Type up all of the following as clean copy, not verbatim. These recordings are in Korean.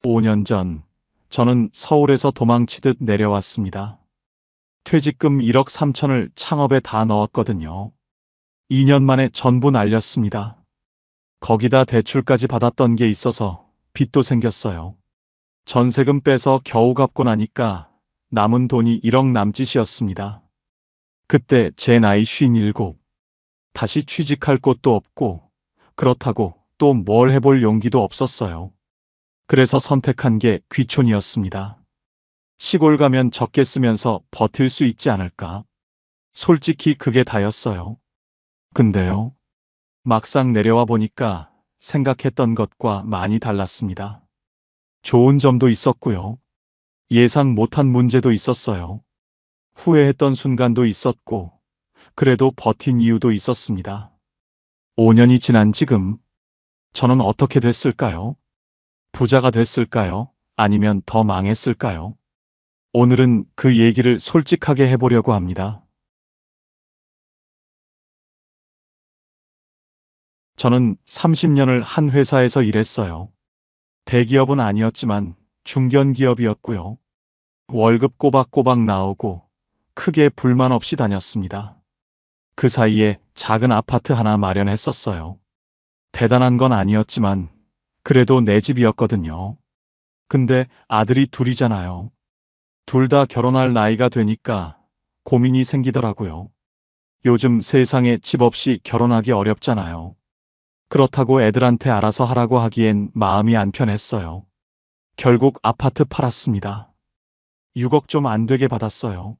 5년 전, 저는 서울에서 도망치듯 내려왔습니다. 퇴직금 1억 3천을 창업에 다 넣었거든요. 2년 만에 전부 날렸습니다. 거기다 대출까지 받았던 게 있어서 빚도 생겼어요. 전세금 빼서 겨우 갚고 나니까 남은 돈이 1억 남짓이었습니다. 그때 제 나이 57. 다시 취직할 곳도 없고, 그렇다고 또 뭘 해볼 용기도 없었어요. 그래서 선택한 게 귀촌이었습니다. 시골 가면 적게 쓰면서 버틸 수 있지 않을까? 솔직히 그게 다였어요. 근데요, 막상 내려와 보니까 생각했던 것과 많이 달랐습니다. 좋은 점도 있었고요. 예상 못한 문제도 있었어요. 후회했던 순간도 있었고, 그래도 버틴 이유도 있었습니다. 5년이 지난 지금, 저는 어떻게 됐을까요? 부자가 됐을까요? 아니면 더 망했을까요? 오늘은 그 얘기를 솔직하게 해보려고 합니다. 저는 30년을 한 회사에서 일했어요. 대기업은 아니었지만 중견기업이었고요. 월급 꼬박꼬박 나오고 크게 불만 없이 다녔습니다. 그 사이에 작은 아파트 하나 마련했었어요. 대단한 건 아니었지만 그래도 내 집이었거든요. 근데 아들이 둘이잖아요. 둘 다 결혼할 나이가 되니까 고민이 생기더라고요. 요즘 세상에 집 없이 결혼하기 어렵잖아요. 그렇다고 애들한테 알아서 하라고 하기엔 마음이 안 편했어요. 결국 아파트 팔았습니다. 6억 좀 안 되게 받았어요.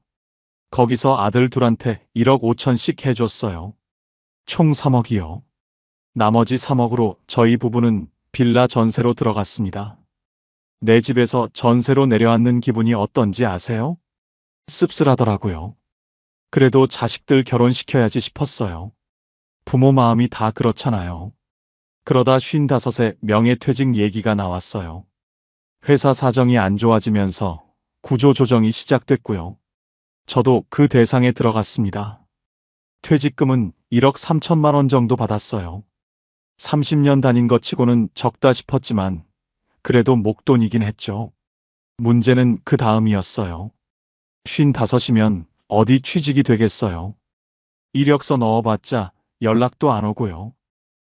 거기서 아들 둘한테 1억 5천씩 해줬어요. 총 3억이요. 나머지 3억으로 저희 부부는 빌라 전세로 들어갔습니다. 내 집에서 전세로 내려앉는 기분이 어떤지 아세요? 씁쓸하더라고요. 그래도 자식들 결혼시켜야지 싶었어요. 부모 마음이 다 그렇잖아요. 그러다 55세 명예퇴직 얘기가 나왔어요. 회사 사정이 안 좋아지면서 구조조정이 시작됐고요. 저도 그 대상에 들어갔습니다. 퇴직금은 1억 3천만 원 정도 받았어요. 30년 다닌 것 치고는 적다 싶었지만 그래도 목돈이긴 했죠. 문제는 그 다음이었어요. 55이면 어디 취직이 되겠어요. 이력서 넣어봤자 연락도 안 오고요.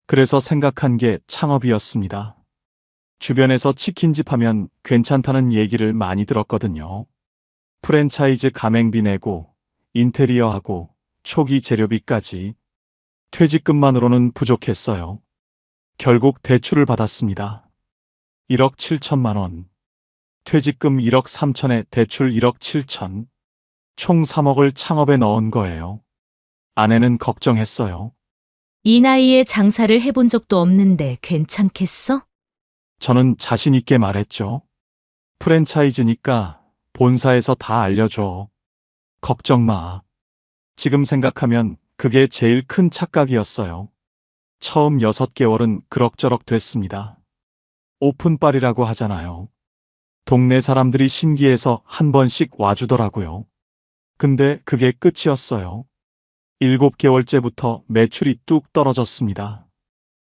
그래서 생각한 게 창업이었습니다. 주변에서 치킨집 하면 괜찮다는 얘기를 많이 들었거든요. 프랜차이즈 가맹비 내고 인테리어하고 초기 재료비까지. 퇴직금만으로는 부족했어요. 결국 대출을 받았습니다. 1억 7천만 원. 퇴직금 1억 3천에 대출 1억 7천. 총 3억을 창업에 넣은 거예요. 아내는 걱정했어요. 이 나이에 장사를 해본 적도 없는데 괜찮겠어? 저는 자신 있게 말했죠. 프랜차이즈니까 본사에서 다 알려줘. 걱정 마. 지금 생각하면 그게 제일 큰 착각이었어요. 처음 6개월은 그럭저럭 됐습니다. 오픈빨이라고 하잖아요. 동네 사람들이 신기해서 한 번씩 와주더라고요. 근데 그게 끝이었어요. 7개월째부터 매출이 뚝 떨어졌습니다.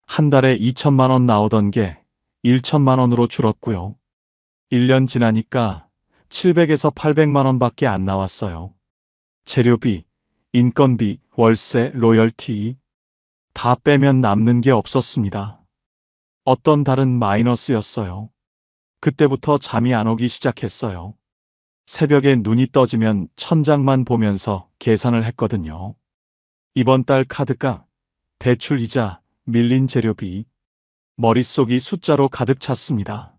한 달에 2천만 원 나오던 게 1천만 원으로 줄었고요. 1년 지나니까 700에서 800만 원밖에 안 나왔어요. 재료비, 인건비, 월세, 로열티 다 빼면 남는 게 없었습니다. 어떤 달은 마이너스였어요. 그때부터 잠이 안 오기 시작했어요. 새벽에 눈이 떠지면 천장만 보면서 계산을 했거든요. 이번 달 카드값, 대출 이자, 밀린 재료비, 머릿속이 숫자로 가득 찼습니다.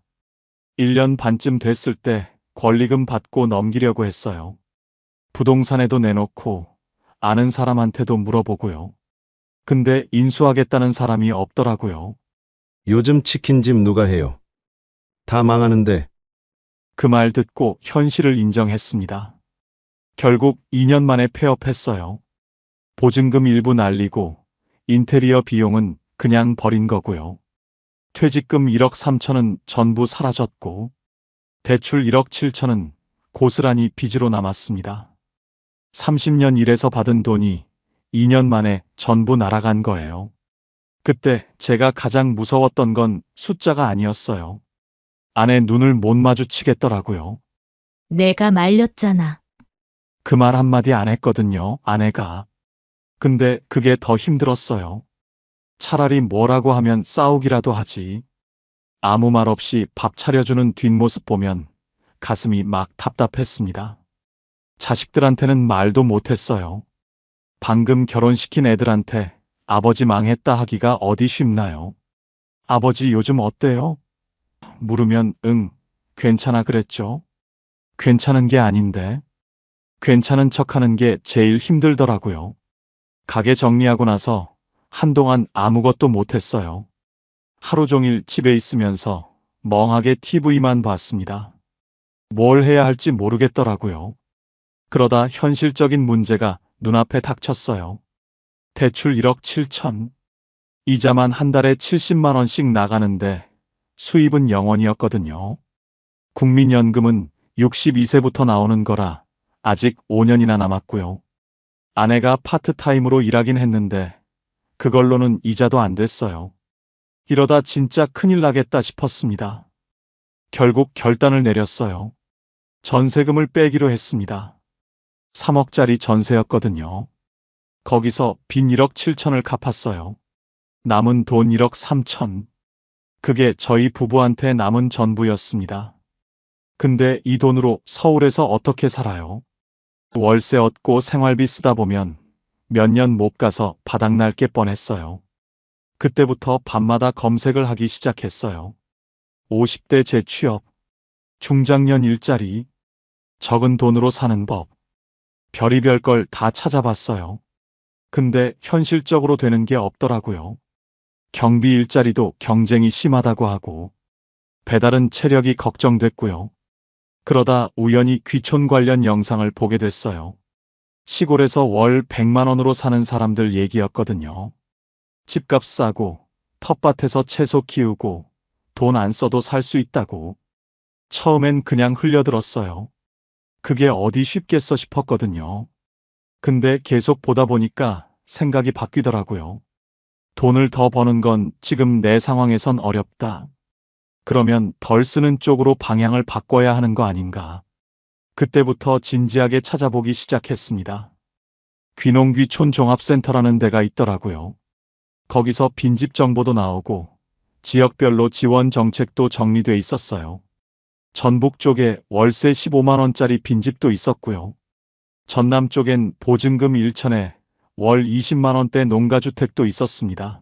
1년 반쯤 됐을 때 권리금 받고 넘기려고 했어요. 부동산에도 내놓고 아는 사람한테도 물어보고요. 근데 인수하겠다는 사람이 없더라고요. 요즘 치킨집 누가 해요? 다 망하는데. 그 말 듣고 현실을 인정했습니다. 결국 2년 만에 폐업했어요. 보증금 일부 날리고 인테리어 비용은 그냥 버린 거고요. 퇴직금 1억 3천은 전부 사라졌고 대출 1억 7천은 고스란히 빚으로 남았습니다. 30년 일해서 받은 돈이 2년 만에 전부 날아간 거예요. 그때 제가 가장 무서웠던 건 숫자가 아니었어요. 아내 눈을 못 마주치겠더라고요. 내가 말렸잖아. 그 말 한마디 안 했거든요, 아내가. 근데 그게 더 힘들었어요. 차라리 뭐라고 하면 싸우기라도 하지. 아무 말 없이 밥 차려주는 뒷모습 보면 가슴이 막 답답했습니다. 자식들한테는 말도 못했어요. 방금 결혼시킨 애들한테 아버지 망했다 하기가 어디 쉽나요? 아버지 요즘 어때요? 물으면 응, 괜찮아 그랬죠. 괜찮은 게 아닌데. 괜찮은 척하는 게 제일 힘들더라고요. 가게 정리하고 나서 한동안 아무것도 못했어요. 하루 종일 집에 있으면서 멍하게 TV만 봤습니다. 뭘 해야 할지 모르겠더라고요. 그러다 현실적인 문제가 눈앞에 닥쳤어요. 대출 1억 7천. 이자만 한 달에 70만 원씩 나가는데 수입은 0원이었거든요. 국민연금은 62세부터 나오는 거라 아직 5년이나 남았고요. 아내가 파트타임으로 일하긴 했는데 그걸로는 이자도 안 됐어요. 이러다 진짜 큰일 나겠다 싶었습니다. 결국 결단을 내렸어요. 전세금을 빼기로 했습니다. 3억짜리 전세였거든요. 거기서 빈 1억 7천을 갚았어요. 남은 돈 1억 3천. 그게 저희 부부한테 남은 전부였습니다. 근데 이 돈으로 서울에서 어떻게 살아요? 월세 얻고 생활비 쓰다 보면 몇 년 못 가서 바닥날 게 뻔했어요. 그때부터 밤마다 검색을 하기 시작했어요. 50대 재취업, 중장년 일자리, 적은 돈으로 사는 법, 별의별 걸 다 찾아봤어요. 근데 현실적으로 되는 게 없더라고요. 경비 일자리도 경쟁이 심하다고 하고, 배달은 체력이 걱정됐고요. 그러다 우연히 귀촌 관련 영상을 보게 됐어요. 시골에서 월 100만 원으로 사는 사람들 얘기였거든요. 집값 싸고, 텃밭에서 채소 키우고, 돈 안 써도 살 수 있다고. 처음엔 그냥 흘려들었어요. 그게 어디 쉽겠어 싶었거든요. 근데 계속 보다 보니까 생각이 바뀌더라고요. 돈을 더 버는 건 지금 내 상황에선 어렵다. 그러면 덜 쓰는 쪽으로 방향을 바꿔야 하는 거 아닌가. 그때부터 진지하게 찾아보기 시작했습니다. 귀농귀촌 종합센터라는 데가 있더라고요. 거기서 빈집 정보도 나오고 지역별로 지원 정책도 정리돼 있었어요. 전북 쪽에 월세 15만 원짜리 빈집도 있었고요. 전남 쪽엔 보증금 1천에 월 20만 원대 농가주택도 있었습니다.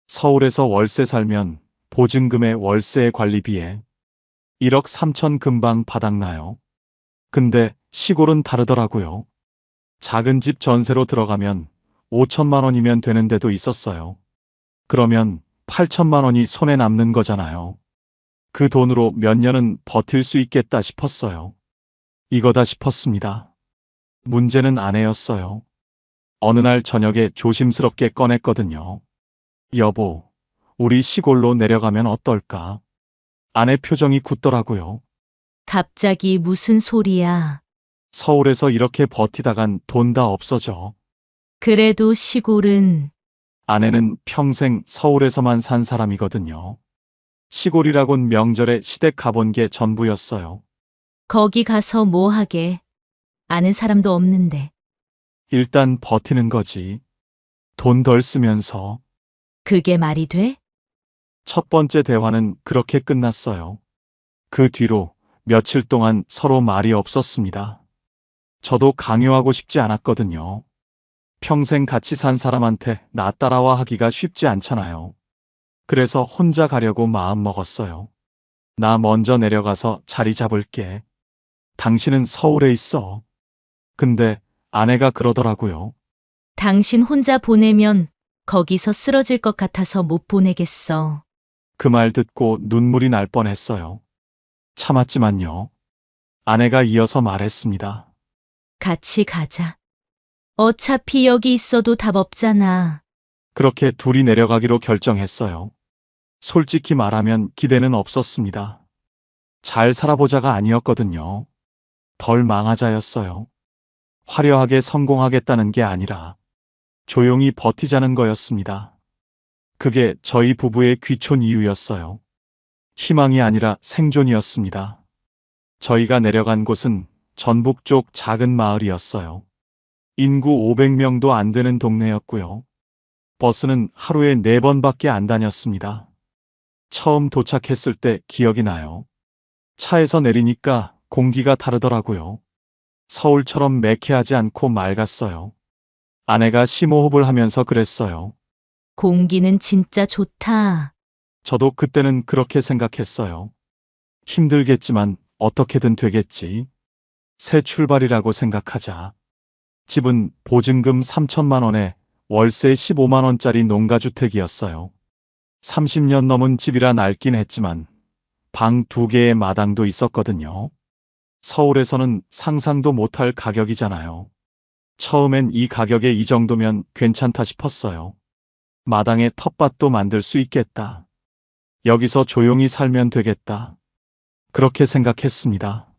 서울에서 월세 살면 보증금의 월세의 관리비에 1억 3천 금방 바닥나요. 근데 시골은 다르더라고요. 작은 집 전세로 들어가면 5천만 원이면 되는 데도 있었어요. 그러면 8천만 원이 손에 남는 거잖아요. 그 돈으로 몇 년은 버틸 수 있겠다 싶었어요. 이거다 싶었습니다. 문제는 아내였어요. 어느 날 저녁에 조심스럽게 꺼냈거든요. 여보, 우리 시골로 내려가면 어떨까? 아내 표정이 굳더라고요. 갑자기 무슨 소리야. 서울에서 이렇게 버티다간 돈 다 없어져. 그래도 시골은 아내는 평생 서울에서만 산 사람이거든요. 시골이라곤 명절에 시댁 가본 게 전부였어요. 거기 가서 뭐 하게. 아는 사람도 없는데. 일단 버티는 거지. 돈 덜 쓰면서. 그게 말이 돼? 첫 번째 대화는 그렇게 끝났어요. 그 뒤로 며칠 동안 서로 말이 없었습니다. 저도 강요하고 싶지 않았거든요. 평생 같이 산 사람한테 나 따라와 하기가 쉽지 않잖아요. 그래서 혼자 가려고 마음 먹었어요. 나 먼저 내려가서 자리 잡을게. 당신은 서울에 있어. 근데 아내가 그러더라고요. 당신 혼자 보내면 거기서 쓰러질 것 같아서 못 보내겠어. 그 말 듣고 눈물이 날 뻔했어요. 참았지만요. 아내가 이어서 말했습니다. 같이 가자. 어차피 여기 있어도 답 없잖아. 그렇게 둘이 내려가기로 결정했어요. 솔직히 말하면 기대는 없었습니다. 잘 살아보자가 아니었거든요. 덜 망하자였어요. 화려하게 성공하겠다는 게 아니라 조용히 버티자는 거였습니다. 그게 저희 부부의 귀촌 이유였어요. 희망이 아니라 생존이었습니다. 저희가 내려간 곳은 전북 쪽 작은 마을이었어요. 인구 500명도 안 되는 동네였고요. 버스는 하루에 4번밖에 안 다녔습니다. 처음 도착했을 때 기억이 나요. 차에서 내리니까 공기가 다르더라고요. 서울처럼 매캐하지 않고 맑았어요. 아내가 심호흡을 하면서 그랬어요. 공기는 진짜 좋다. 저도 그때는 그렇게 생각했어요. 힘들겠지만 어떻게든 되겠지. 새 출발이라고 생각하자. 집은 보증금 3천만 원에 월세 15만 원짜리 농가주택이었어요. 30년 넘은 집이라 낡긴 했지만 방 2개의 마당도 있었거든요. 서울에서는 상상도 못할 가격이잖아요. 처음엔 이 가격에 이 정도면 괜찮다 싶었어요. 마당에 텃밭도 만들 수 있겠다. 여기서 조용히 살면 되겠다. 그렇게 생각했습니다.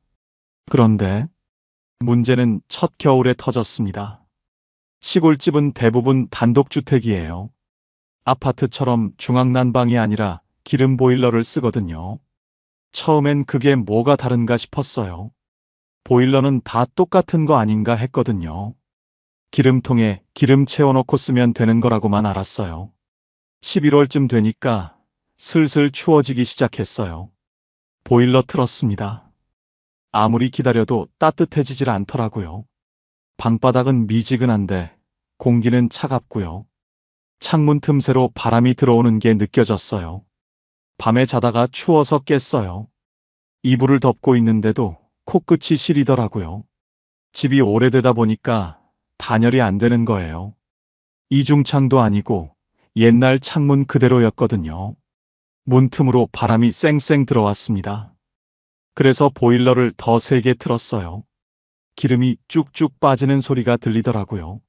그런데 문제는 첫 겨울에 터졌습니다. 시골집은 대부분 단독주택이에요. 아파트처럼 중앙난방이 아니라 기름 보일러를 쓰거든요. 처음엔 그게 뭐가 다른가 싶었어요. 보일러는 다 똑같은 거 아닌가 했거든요. 기름통에 기름 채워놓고 쓰면 되는 거라고만 알았어요. 11월쯤 되니까 슬슬 추워지기 시작했어요. 보일러 틀었습니다. 아무리 기다려도 따뜻해지질 않더라고요. 방바닥은 미지근한데 공기는 차갑고요. 창문 틈새로 바람이 들어오는 게 느껴졌어요. 밤에 자다가 추워서 깼어요. 이불을 덮고 있는데도 코끝이 시리더라고요. 집이 오래되다 보니까 단열이 안 되는 거예요. 이중창도 아니고 옛날 창문 그대로였거든요. 문틈으로 바람이 쌩쌩 들어왔습니다. 그래서 보일러를 더 세게 틀었어요. 기름이 쭉쭉 빠지는 소리가 들리더라고요.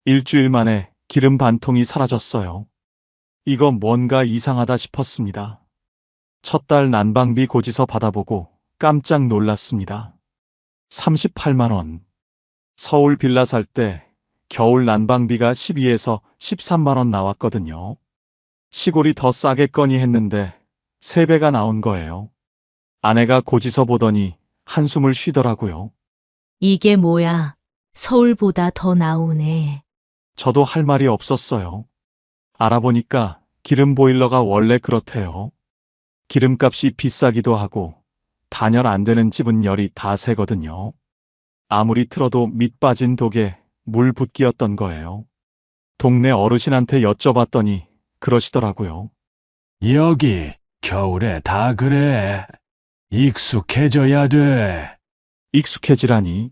일주일 만에 기름 반통이 사라졌어요. 이거 뭔가 이상하다 싶었습니다. 첫 달 난방비 고지서 받아보고 깜짝 놀랐습니다. 38만 원. 서울 빌라 살 때 겨울 난방비가 12에서 13만 원 나왔거든요. 시골이 더 싸겠거니 했는데 3배가 나온 거예요. 아내가 고지서 보더니 한숨을 쉬더라고요. 이게 뭐야? 서울보다 더 나오네. 저도 할 말이 없었어요. 알아보니까 기름 보일러가 원래 그렇대요. 기름값이 비싸기도 하고 단열 안 되는 집은 열이 다 새거든요. 아무리 틀어도 밑 빠진 독에 물 붓기였던 거예요. 동네 어르신한테 여쭤봤더니 그러시더라고요. 여기 겨울에 다 그래. 익숙해져야 돼. 익숙해지라니.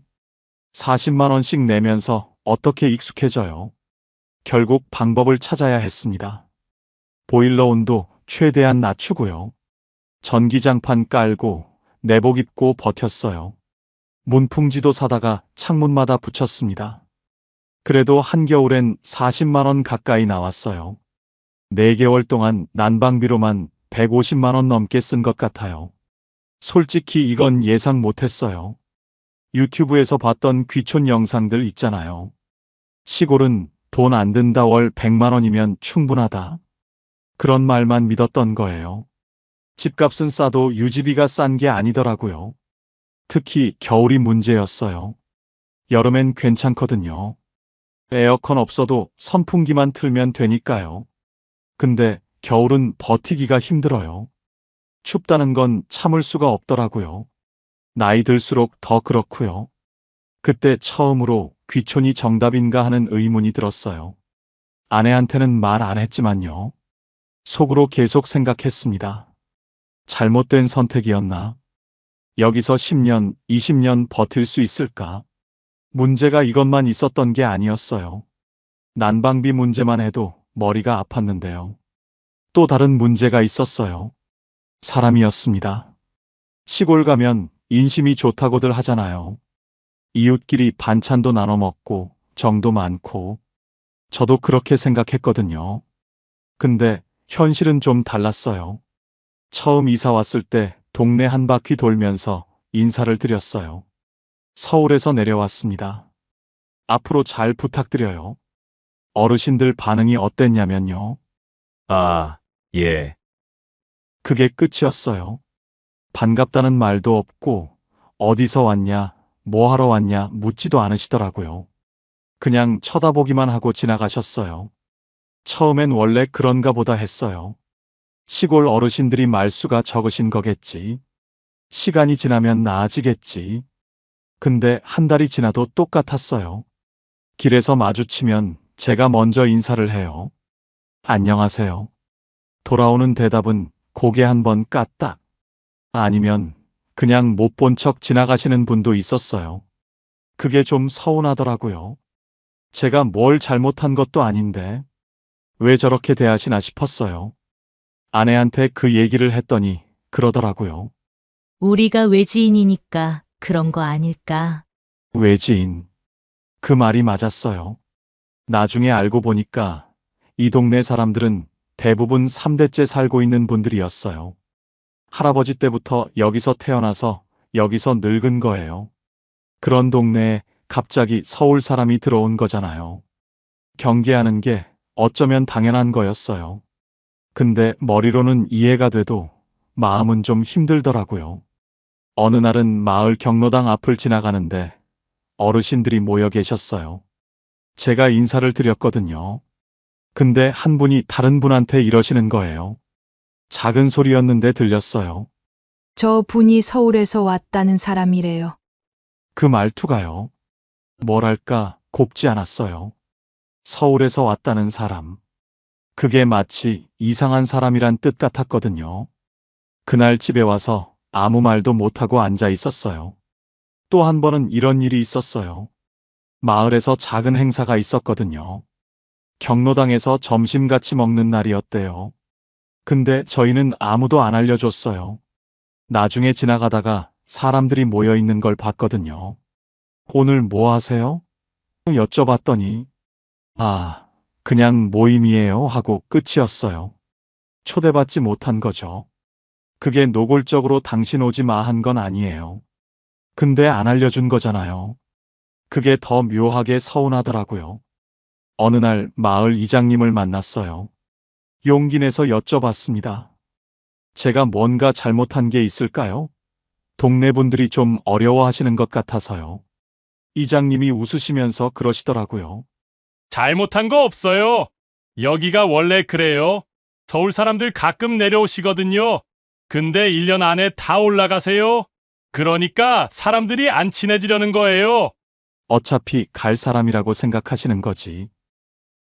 40만 원씩 내면서 어떻게 익숙해져요? 결국 방법을 찾아야 했습니다. 보일러 온도 최대한 낮추고요. 전기장판 깔고 내복 입고 버텼어요. 문풍지도 사다가 창문마다 붙였습니다. 그래도 한겨울엔 40만 원 가까이 나왔어요. 4개월 동안 난방비로만 150만 원 넘게 쓴 것 같아요. 솔직히 이건 예상 못했어요. 유튜브에서 봤던 귀촌 영상들 있잖아요. 시골은 돈 안 든다 월 100만 원이면 충분하다. 그런 말만 믿었던 거예요. 집값은 싸도 유지비가 싼 게 아니더라고요. 특히 겨울이 문제였어요. 여름엔 괜찮거든요. 에어컨 없어도 선풍기만 틀면 되니까요. 근데 겨울은 버티기가 힘들어요. 춥다는 건 참을 수가 없더라고요. 나이 들수록 더 그렇고요. 그때 처음으로 귀촌이 정답인가 하는 의문이 들었어요. 아내한테는 말 안 했지만요. 속으로 계속 생각했습니다. 잘못된 선택이었나? 여기서 10년, 20년 버틸 수 있을까? 문제가 이것만 있었던 게 아니었어요. 난방비 문제만 해도 머리가 아팠는데요. 또 다른 문제가 있었어요. 사람이었습니다. 시골 가면 인심이 좋다고들 하잖아요. 이웃끼리 반찬도 나눠 먹고 정도 많고. 저도 그렇게 생각했거든요. 근데 현실은 좀 달랐어요. 처음 이사 왔을 때 동네 한 바퀴 돌면서 인사를 드렸어요. 서울에서 내려왔습니다. 앞으로 잘 부탁드려요. 어르신들 반응이 어땠냐면요. 아, 예. 그게 끝이었어요. 반갑다는 말도 없고, 어디서 왔냐, 뭐 하러 왔냐 묻지도 않으시더라고요. 그냥 쳐다보기만 하고 지나가셨어요. 처음엔 원래 그런가 보다 했어요. 시골 어르신들이 말수가 적으신 거겠지. 시간이 지나면 나아지겠지. 근데 한 달이 지나도 똑같았어요. 길에서 마주치면 제가 먼저 인사를 해요. 안녕하세요. 돌아오는 대답은 고개 한번 까딱. 아니면 그냥 못 본 척 지나가시는 분도 있었어요. 그게 좀 서운하더라고요. 제가 뭘 잘못한 것도 아닌데 왜 저렇게 대하시나 싶었어요. 아내한테 그 얘기를 했더니 그러더라고요. 우리가 외지인이니까 그런 거 아닐까? 외지인. 그 말이 맞았어요. 나중에 알고 보니까 이 동네 사람들은 대부분 3대째 살고 있는 분들이었어요. 할아버지 때부터 여기서 태어나서 여기서 늙은 거예요. 그런 동네에 갑자기 서울 사람이 들어온 거잖아요. 경계하는 게 어쩌면 당연한 거였어요. 근데 머리로는 이해가 돼도 마음은 좀 힘들더라고요. 어느 날은 마을 경로당 앞을 지나가는데 어르신들이 모여 계셨어요. 제가 인사를 드렸거든요. 근데 한 분이 다른 분한테 이러시는 거예요. 작은 소리였는데 들렸어요. 저 분이 서울에서 왔다는 사람이래요. 그 말투가요. 뭐랄까 곱지 않았어요. 서울에서 왔다는 사람. 그게 마치 이상한 사람이란 뜻 같았거든요. 그날 집에 와서 아무 말도 못하고 앉아 있었어요. 또 한 번은 이런 일이 있었어요. 마을에서 작은 행사가 있었거든요. 경로당에서 점심 같이 먹는 날이었대요. 근데 저희는 아무도 안 알려줬어요. 나중에 지나가다가 사람들이 모여 있는 걸 봤거든요. 오늘 뭐 하세요? 여쭤봤더니 그냥 모임이에요 하고 끝이었어요. 초대받지 못한 거죠. 그게 노골적으로 당신 오지 마 한 건 아니에요. 근데 안 알려준 거잖아요. 그게 더 묘하게 서운하더라고요. 어느 날 마을 이장님을 만났어요. 용기 내서 여쭤봤습니다. 제가 뭔가 잘못한 게 있을까요? 동네 분들이 좀 어려워하시는 것 같아서요. 이장님이 웃으시면서 그러시더라고요. 잘못한 거 없어요. 여기가 원래 그래요. 서울 사람들 가끔 내려오시거든요. 근데 1년 안에 다 올라가세요. 그러니까 사람들이 안 친해지려는 거예요. 어차피 갈 사람이라고 생각하시는 거지.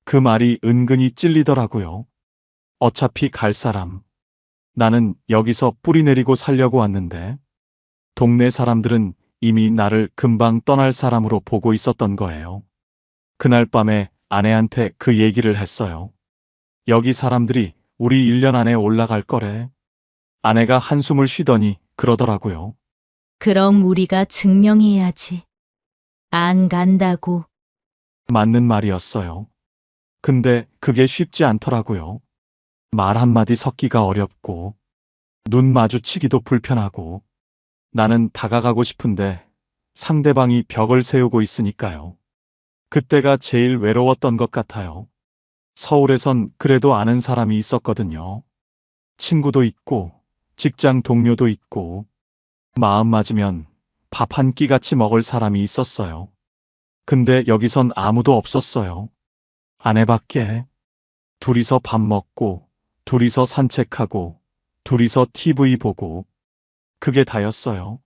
그 말이 은근히 찔리더라고요. 어차피 갈 사람. 나는 여기서 뿌리 내리고 살려고 왔는데 동네 사람들은 이미 나를 금방 떠날 사람으로 보고 있었던 거예요. 그날 밤에 아내한테 그 얘기를 했어요. 여기 사람들이 우리 1년 안에 올라갈 거래. 아내가 한숨을 쉬더니 그러더라고요. 그럼 우리가 증명해야지. 안 간다고. 맞는 말이었어요. 근데 그게 쉽지 않더라고요. 말 한마디 섞기가 어렵고, 눈 마주치기도 불편하고, 나는 다가가고 싶은데 상대방이 벽을 세우고 있으니까요. 그때가 제일 외로웠던 것 같아요. 서울에선 그래도 아는 사람이 있었거든요. 친구도 있고, 직장 동료도 있고, 마음 맞으면 밥 한 끼 같이 먹을 사람이 있었어요. 근데 여기선 아무도 없었어요. 아내밖에. 둘이서 밥 먹고, 둘이서 산책하고, 둘이서 TV 보고, 그게 다였어요.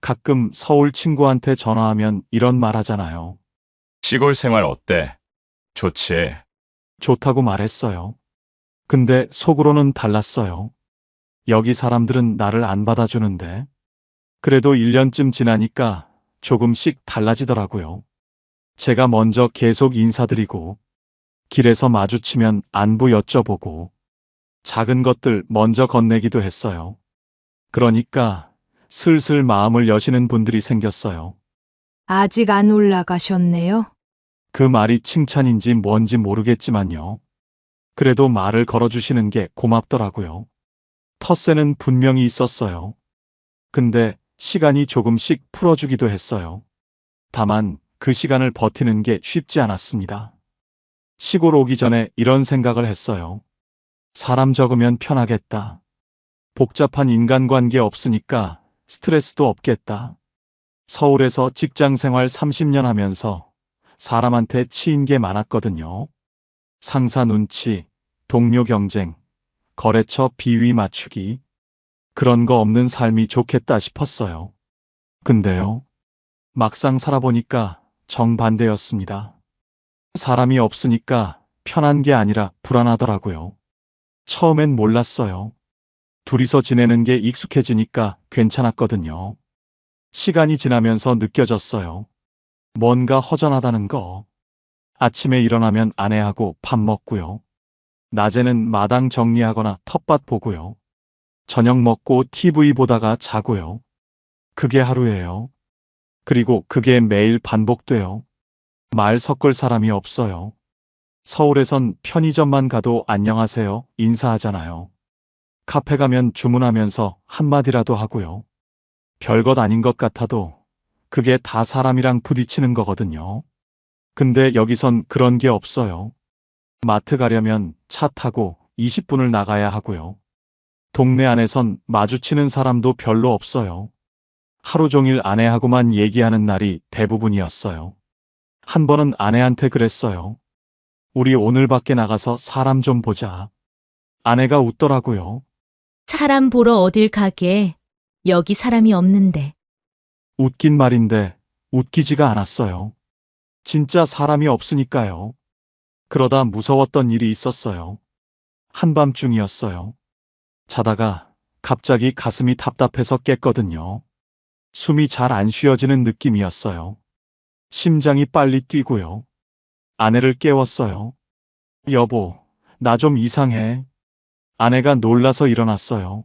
가끔 서울 친구한테 전화하면 이런 말 하잖아요. 시골 생활 어때? 좋지. 좋다고 말했어요. 근데 속으로는 달랐어요. 여기 사람들은 나를 안 받아주는데. 그래도 1년쯤 지나니까 조금씩 달라지더라고요. 제가 먼저 계속 인사드리고, 길에서 마주치면 안부 여쭤보고, 작은 것들 먼저 건네기도 했어요. 그러니까 슬슬 마음을 여시는 분들이 생겼어요. 아직 안 올라가셨네요. 그 말이 칭찬인지 뭔지 모르겠지만요. 그래도 말을 걸어주시는 게 고맙더라고요. 텃세는 분명히 있었어요. 근데 시간이 조금씩 풀어주기도 했어요. 다만 그 시간을 버티는 게 쉽지 않았습니다. 시골 오기 전에 이런 생각을 했어요. 사람 적으면 편하겠다. 복잡한 인간관계 없으니까 스트레스도 없겠다. 서울에서 직장 생활 30년 하면서 사람한테 치인 게 많았거든요. 상사 눈치, 동료 경쟁, 거래처 비위 맞추기. 그런 거 없는 삶이 좋겠다 싶었어요. 근데요, 막상 살아보니까 정반대였습니다. 사람이 없으니까 편한 게 아니라 불안하더라고요. 처음엔 몰랐어요. 둘이서 지내는 게 익숙해지니까 괜찮았거든요. 시간이 지나면서 느껴졌어요. 뭔가 허전하다는 거. 아침에 일어나면 아내하고 밥 먹고요. 낮에는 마당 정리하거나 텃밭 보고요. 저녁 먹고 TV 보다가 자고요. 그게 하루예요. 그리고 그게 매일 반복돼요. 말 섞을 사람이 없어요. 서울에선 편의점만 가도 안녕하세요 인사하잖아요. 카페 가면 주문하면서 한마디라도 하고요. 별것 아닌 것 같아도 그게 다 사람이랑 부딪히는 거거든요. 근데 여기선 그런 게 없어요. 마트 가려면 차 타고 20분을 나가야 하고요. 동네 안에선 마주치는 사람도 별로 없어요. 하루 종일 아내하고만 얘기하는 날이 대부분이었어요. 한 번은 아내한테 그랬어요. 우리 오늘 밖에 나가서 사람 좀 보자. 아내가 웃더라고요. 사람 보러 어딜 가게. 여기 사람이 없는데. 웃긴 말인데 웃기지가 않았어요. 진짜 사람이 없으니까요. 그러다 무서웠던 일이 있었어요. 한밤중이었어요. 자다가 갑자기 가슴이 답답해서 깼거든요. 숨이 잘 안 쉬어지는 느낌이었어요. 심장이 빨리 뛰고요. 아내를 깨웠어요. 여보, 나 좀 이상해. 아내가 놀라서 일어났어요.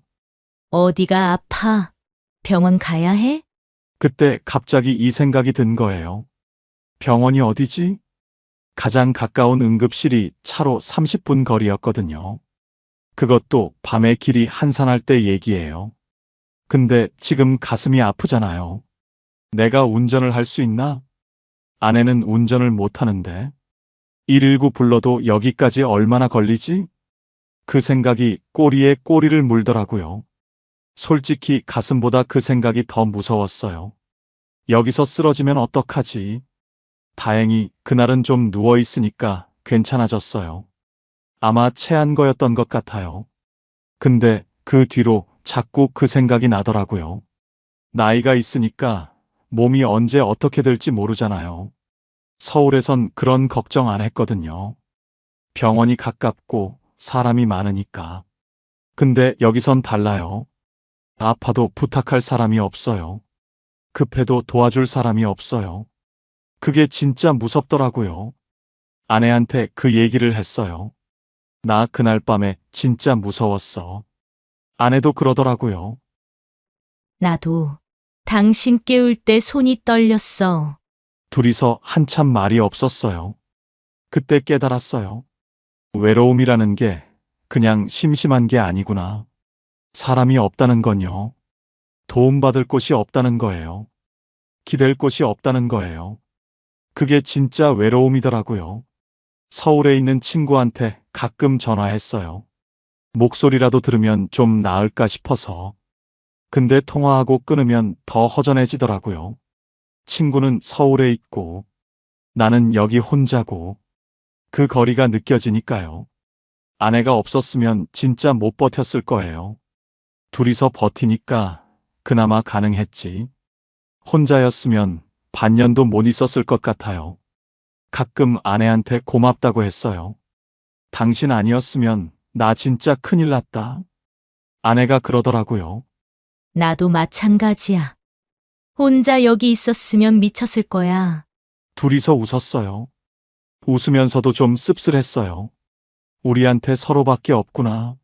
어디가 아파? 병원 가야 해? 그때 갑자기 이 생각이 든 거예요. 병원이 어디지? 가장 가까운 응급실이 차로 30분 거리였거든요. 그것도 밤에 길이 한산할 때 얘기예요. 근데 지금 가슴이 아프잖아요. 내가 운전을 할 수 있나? 아내는 운전을 못 하는데. 119 불러도 여기까지 얼마나 걸리지? 그 생각이 꼬리에 꼬리를 물더라고요. 솔직히 가슴보다 그 생각이 더 무서웠어요. 여기서 쓰러지면 어떡하지? 다행히 그날은 좀 누워 있으니까 괜찮아졌어요. 아마 체한 거였던 것 같아요. 근데 그 뒤로 자꾸 그 생각이 나더라고요. 나이가 있으니까 몸이 언제 어떻게 될지 모르잖아요. 서울에선 그런 걱정 안 했거든요. 병원이 가깝고 사람이 많으니까. 근데 여기선 달라요. 아파도 부탁할 사람이 없어요. 급해도 도와줄 사람이 없어요. 그게 진짜 무섭더라고요. 아내한테 그 얘기를 했어요. 나 그날 밤에 진짜 무서웠어. 아내도 그러더라고요. 나도 당신 깨울 때 손이 떨렸어. 둘이서 한참 말이 없었어요. 그때 깨달았어요. 외로움이라는 게 그냥 심심한 게 아니구나. 사람이 없다는 건요. 도움받을 곳이 없다는 거예요. 기댈 곳이 없다는 거예요. 그게 진짜 외로움이더라고요. 서울에 있는 친구한테 가끔 전화했어요. 목소리라도 들으면 좀 나을까 싶어서. 근데 통화하고 끊으면 더 허전해지더라고요. 친구는 서울에 있고 나는 여기 혼자고 그 거리가 느껴지니까요. 아내가 없었으면 진짜 못 버텼을 거예요. 둘이서 버티니까 그나마 가능했지. 혼자였으면 반년도 못 있었을 것 같아요. 가끔 아내한테 고맙다고 했어요. 당신 아니었으면 나 진짜 큰일 났다. 아내가 그러더라고요. 나도 마찬가지야. 혼자 여기 있었으면 미쳤을 거야. 둘이서 웃었어요. 웃으면서도 좀 씁쓸했어요. 우리한테 서로밖에 없구나.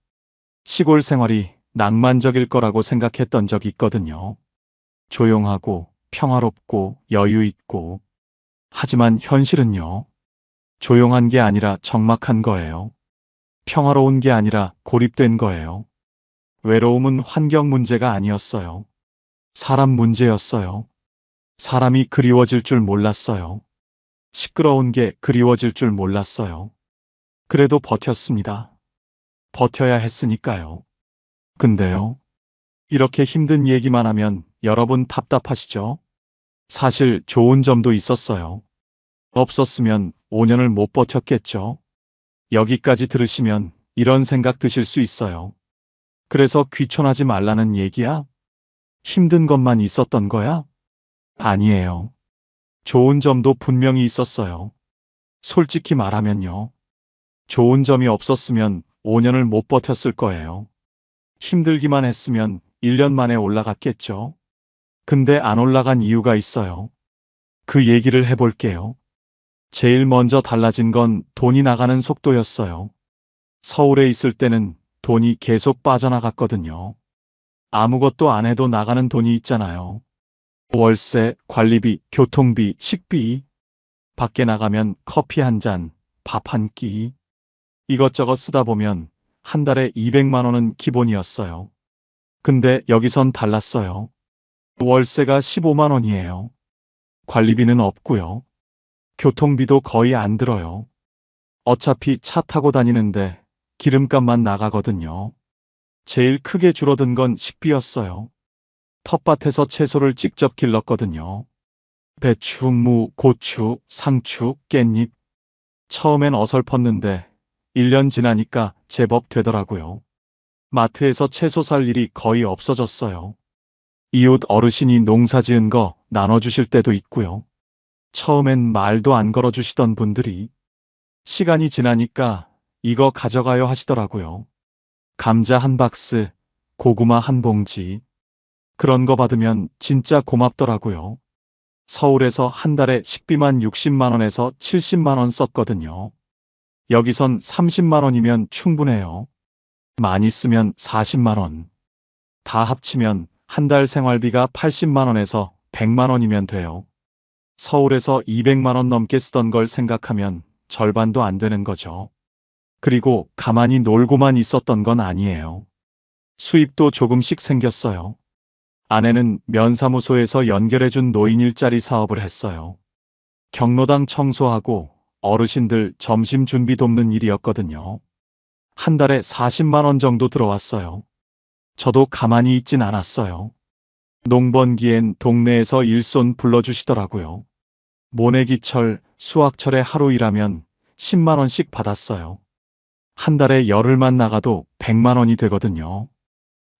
시골 생활이 낭만적일 거라고 생각했던 적이 있거든요. 조용하고 평화롭고 여유 있고. 하지만 현실은요. 조용한 게 아니라 적막한 거예요. 평화로운 게 아니라 고립된 거예요. 외로움은 환경 문제가 아니었어요. 사람 문제였어요. 사람이 그리워질 줄 몰랐어요. 시끄러운 게 그리워질 줄 몰랐어요. 그래도 버텼습니다. 버텨야 했으니까요. 근데요. 이렇게 힘든 얘기만 하면 여러분 답답하시죠? 사실 좋은 점도 있었어요. 없었으면 5년을 못 버텼겠죠? 여기까지 들으시면 이런 생각 드실 수 있어요. 그래서 귀촌하지 말라는 얘기야? 힘든 것만 있었던 거야? 아니에요. 좋은 점도 분명히 있었어요. 솔직히 말하면요. 좋은 점이 없었으면 5년을 못 버텼을 거예요. 힘들기만 했으면 1년 만에 올라갔겠죠. 근데 안 올라간 이유가 있어요. 그 얘기를 해볼게요. 제일 먼저 달라진 건 돈이 나가는 속도였어요. 서울에 있을 때는 돈이 계속 빠져나갔거든요. 아무것도 안 해도 나가는 돈이 있잖아요. 월세, 관리비, 교통비, 식비. 밖에 나가면 커피 한 잔, 밥 한 끼. 이것저것 쓰다 보면 한 달에 200만 원은 기본이었어요. 근데 여기선 달랐어요. 월세가 15만 원이에요. 관리비는 없고요. 교통비도 거의 안 들어요. 어차피 차 타고 다니는데 기름값만 나가거든요. 제일 크게 줄어든 건 식비였어요. 텃밭에서 채소를 직접 길렀거든요. 배추, 무, 고추, 상추, 깻잎. 처음엔 어설펐는데 1년 지나니까 제법 되더라고요. 마트에서 채소 살 일이 거의 없어졌어요. 이웃 어르신이 농사 지은 거 나눠주실 때도 있고요. 처음엔 말도 안 걸어주시던 분들이 시간이 지나니까 이거 가져가요 하시더라고요. 감자 한 박스, 고구마 한 봉지. 그런 거 받으면 진짜 고맙더라고요. 서울에서 한 달에 식비만 60만 원에서 70만 원 썼거든요. 여기선 30만 원이면 충분해요. 많이 쓰면 40만 원. 다 합치면 한 달 생활비가 80만 원에서 100만 원이면 돼요. 서울에서 200만 원 넘게 쓰던 걸 생각하면 절반도 안 되는 거죠. 그리고 가만히 놀고만 있었던 건 아니에요. 수입도 조금씩 생겼어요. 아내는 면사무소에서 연결해준 노인 일자리 사업을 했어요. 경로당 청소하고 어르신들 점심 준비 돕는 일이었거든요. 한 달에 40만 원 정도 들어왔어요. 저도 가만히 있진 않았어요. 농번기엔 동네에서 일손 불러주시더라고요. 모내기철, 수학철에 하루 일하면 10만 원씩 받았어요. 한 달에 열흘만 나가도 100만 원이 되거든요.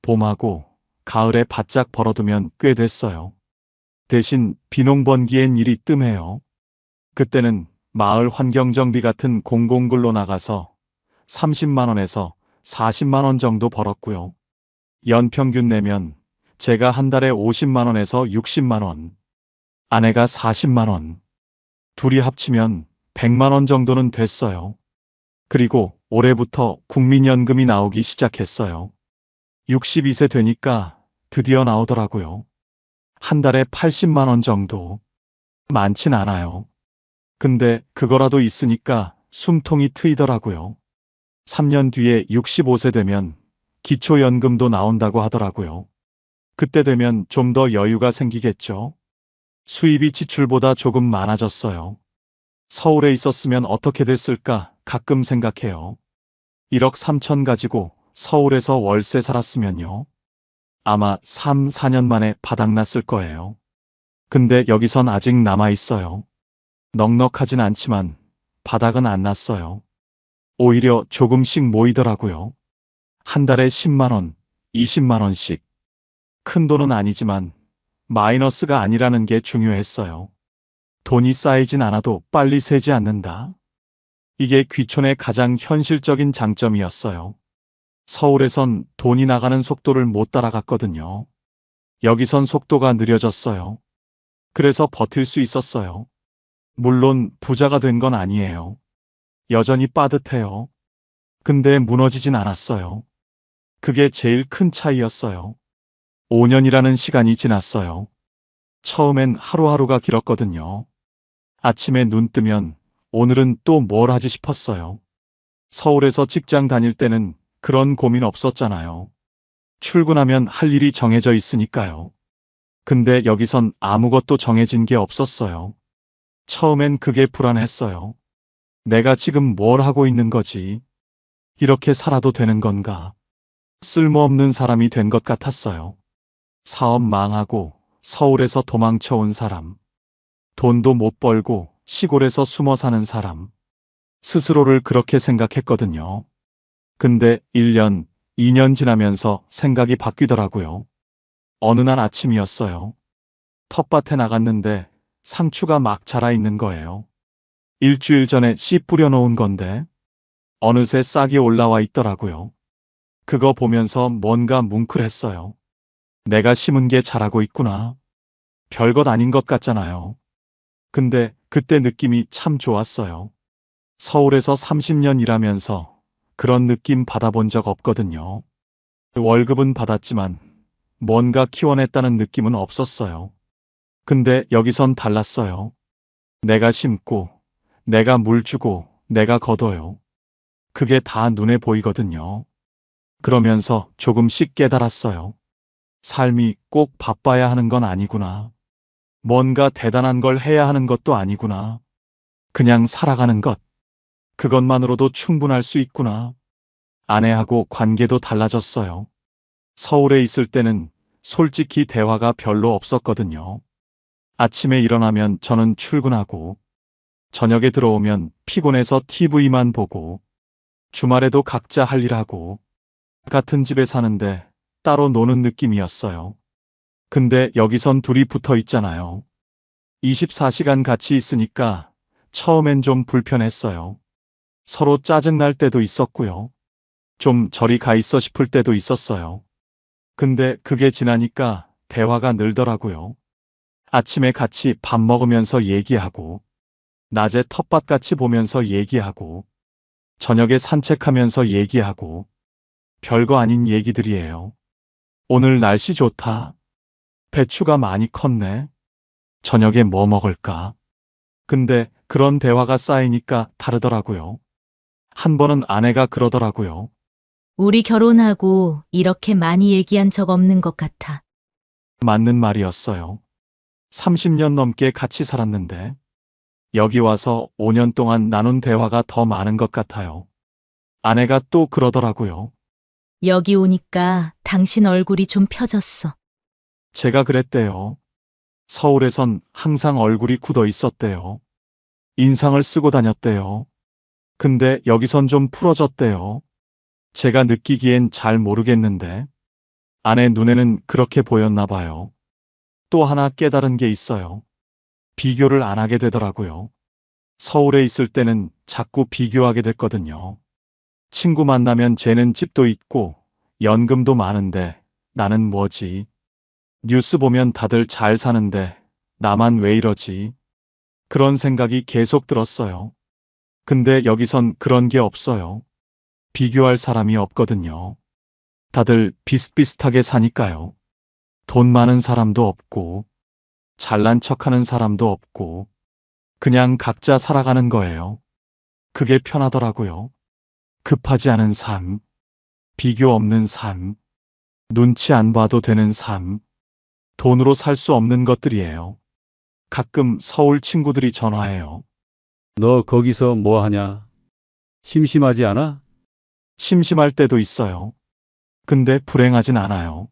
봄하고 가을에 바짝 벌어두면 꽤 됐어요. 대신 비농번기엔 일이 뜸해요. 그때는 마을 환경정비 같은 공공근로 나가서 30만 원에서 40만 원 정도 벌었고요. 연평균 내면 제가 한 달에 50만 원에서 60만 원, 아내가 40만 원, 둘이 합치면 100만 원 정도는 됐어요. 그리고 올해부터 국민연금이 나오기 시작했어요. 62세 되니까 드디어 나오더라고요. 한 달에 80만 원 정도. 많진 않아요. 근데 그거라도 있으니까 숨통이 트이더라고요. 3년 뒤에 65세 되면 기초연금도 나온다고 하더라고요. 그때 되면 좀 더 여유가 생기겠죠. 수입이 지출보다 조금 많아졌어요. 서울에 있었으면 어떻게 됐을까 가끔 생각해요. 1억 3천 가지고 서울에서 월세 살았으면요. 아마 3, 4년 만에 바닥났을 거예요. 근데 여기선 아직 남아있어요. 넉넉하진 않지만 바닥은 안 났어요. 오히려 조금씩 모이더라고요. 한 달에 10만 원, 20만 원씩. 큰 돈은 아니지만 마이너스가 아니라는 게 중요했어요. 돈이 쌓이진 않아도 빨리 새지 않는다. 이게 귀촌의 가장 현실적인 장점이었어요. 서울에선 돈이 나가는 속도를 못 따라갔거든요. 여기선 속도가 느려졌어요. 그래서 버틸 수 있었어요. 물론 부자가 된 건 아니에요. 여전히 빠듯해요. 근데 무너지진 않았어요. 그게 제일 큰 차이였어요. 5년이라는 시간이 지났어요. 처음엔 하루하루가 길었거든요. 아침에 눈 뜨면 오늘은 또 뭘 하지 싶었어요. 서울에서 직장 다닐 때는 그런 고민 없었잖아요. 출근하면 할 일이 정해져 있으니까요. 근데 여기선 아무것도 정해진 게 없었어요. 처음엔 그게 불안했어요. 내가 지금 뭘 하고 있는 거지? 이렇게 살아도 되는 건가? 쓸모없는 사람이 된 것 같았어요. 사업 망하고 서울에서 도망쳐 온 사람. 돈도 못 벌고 시골에서 숨어 사는 사람. 스스로를 그렇게 생각했거든요. 근데 1년, 2년 지나면서 생각이 바뀌더라고요. 어느 날 아침이었어요. 텃밭에 나갔는데 상추가 막 자라 있는 거예요. 일주일 전에 씨 뿌려놓은 건데 어느새 싹이 올라와 있더라고요. 그거 보면서 뭔가 뭉클했어요. 내가 심은 게 자라고 있구나. 별것 아닌 것 같잖아요. 근데 그때 느낌이 참 좋았어요. 서울에서 30년 일하면서 그런 느낌 받아본 적 없거든요. 월급은 받았지만 뭔가 키워냈다는 느낌은 없었어요. 근데 여기선 달랐어요. 내가 심고, 내가 물 주고, 내가 거둬요. 그게 다 눈에 보이거든요. 그러면서 조금씩 깨달았어요. 삶이 꼭 바빠야 하는 건 아니구나. 뭔가 대단한 걸 해야 하는 것도 아니구나. 그냥 살아가는 것. 그것만으로도 충분할 수 있구나. 아내하고 관계도 달라졌어요. 서울에 있을 때는 솔직히 대화가 별로 없었거든요. 아침에 일어나면 저는 출근하고, 저녁에 들어오면 피곤해서 TV만 보고, 주말에도 각자 할 일 하고, 같은 집에 사는데 따로 노는 느낌이었어요. 근데 여기선 둘이 붙어 있잖아요. 24시간 같이 있으니까 처음엔 좀 불편했어요. 서로 짜증날 때도 있었고요. 좀 저리 가 있어 싶을 때도 있었어요. 근데 그게 지나니까 대화가 늘더라고요. 아침에 같이 밥 먹으면서 얘기하고, 낮에 텃밭 같이 보면서 얘기하고, 저녁에 산책하면서 얘기하고, 별거 아닌 얘기들이에요. 오늘 날씨 좋다. 배추가 많이 컸네. 저녁에 뭐 먹을까? 근데 그런 대화가 쌓이니까 다르더라고요. 한 번은 아내가 그러더라고요. 우리 결혼하고 이렇게 많이 얘기한 적 없는 것 같아. 맞는 말이었어요. 30년 넘게 같이 살았는데, 여기 와서 5년 동안 나눈 대화가 더 많은 것 같아요. 아내가 또 그러더라고요. 여기 오니까 당신 얼굴이 좀 펴졌어. 제가 그랬대요. 서울에선 항상 얼굴이 굳어 있었대요. 인상을 쓰고 다녔대요. 근데 여기선 좀 풀어졌대요. 제가 느끼기엔 잘 모르겠는데, 아내 눈에는 그렇게 보였나 봐요. 또 하나 깨달은 게 있어요. 비교를 안 하게 되더라고요. 서울에 있을 때는 자꾸 비교하게 됐거든요. 친구 만나면 쟤는 집도 있고 연금도 많은데 나는 뭐지? 뉴스 보면 다들 잘 사는데 나만 왜 이러지? 그런 생각이 계속 들었어요. 근데 여기선 그런 게 없어요. 비교할 사람이 없거든요. 다들 비슷비슷하게 사니까요. 돈 많은 사람도 없고, 잘난 척하는 사람도 없고, 그냥 각자 살아가는 거예요. 그게 편하더라고요. 급하지 않은 삶, 비교 없는 삶, 눈치 안 봐도 되는 삶, 돈으로 살 수 없는 것들이에요. 가끔 서울 친구들이 전화해요. 너 거기서 뭐 하냐? 심심하지 않아? 심심할 때도 있어요. 근데 불행하진 않아요.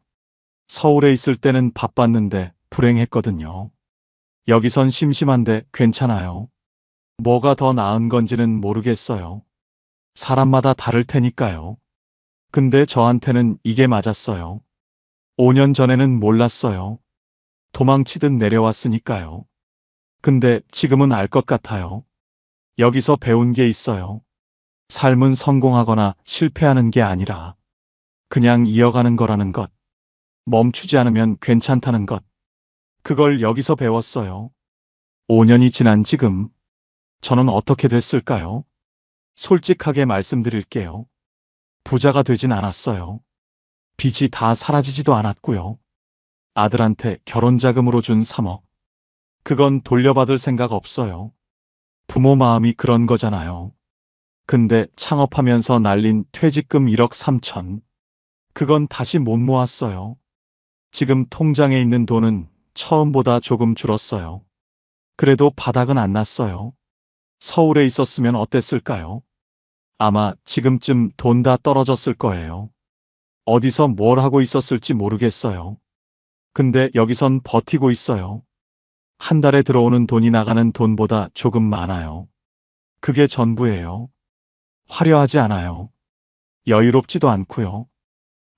서울에 있을 때는 바빴는데 불행했거든요. 여기선 심심한데 괜찮아요. 뭐가 더 나은 건지는 모르겠어요. 사람마다 다를 테니까요. 근데 저한테는 이게 맞았어요. 5년 전에는 몰랐어요. 도망치듯 내려왔으니까요. 근데 지금은 알 것 같아요. 여기서 배운 게 있어요. 삶은 성공하거나 실패하는 게 아니라 그냥 이어가는 거라는 것. 멈추지 않으면 괜찮다는 것. 그걸 여기서 배웠어요. 5년이 지난 지금 저는 어떻게 됐을까요? 솔직하게 말씀드릴게요. 부자가 되진 않았어요. 빚이 다 사라지지도 않았고요. 아들한테 결혼 자금으로 준 3억. 그건 돌려받을 생각 없어요. 부모 마음이 그런 거잖아요. 근데 창업하면서 날린 퇴직금 1억 3천. 그건 다시 못 모았어요. 지금 통장에 있는 돈은 처음보다 조금 줄었어요. 그래도 바닥은 안 났어요. 서울에 있었으면 어땠을까요? 아마 지금쯤 돈 다 떨어졌을 거예요. 어디서 뭘 하고 있었을지 모르겠어요. 근데 여기선 버티고 있어요. 한 달에 들어오는 돈이 나가는 돈보다 조금 많아요. 그게 전부예요. 화려하지 않아요. 여유롭지도 않고요.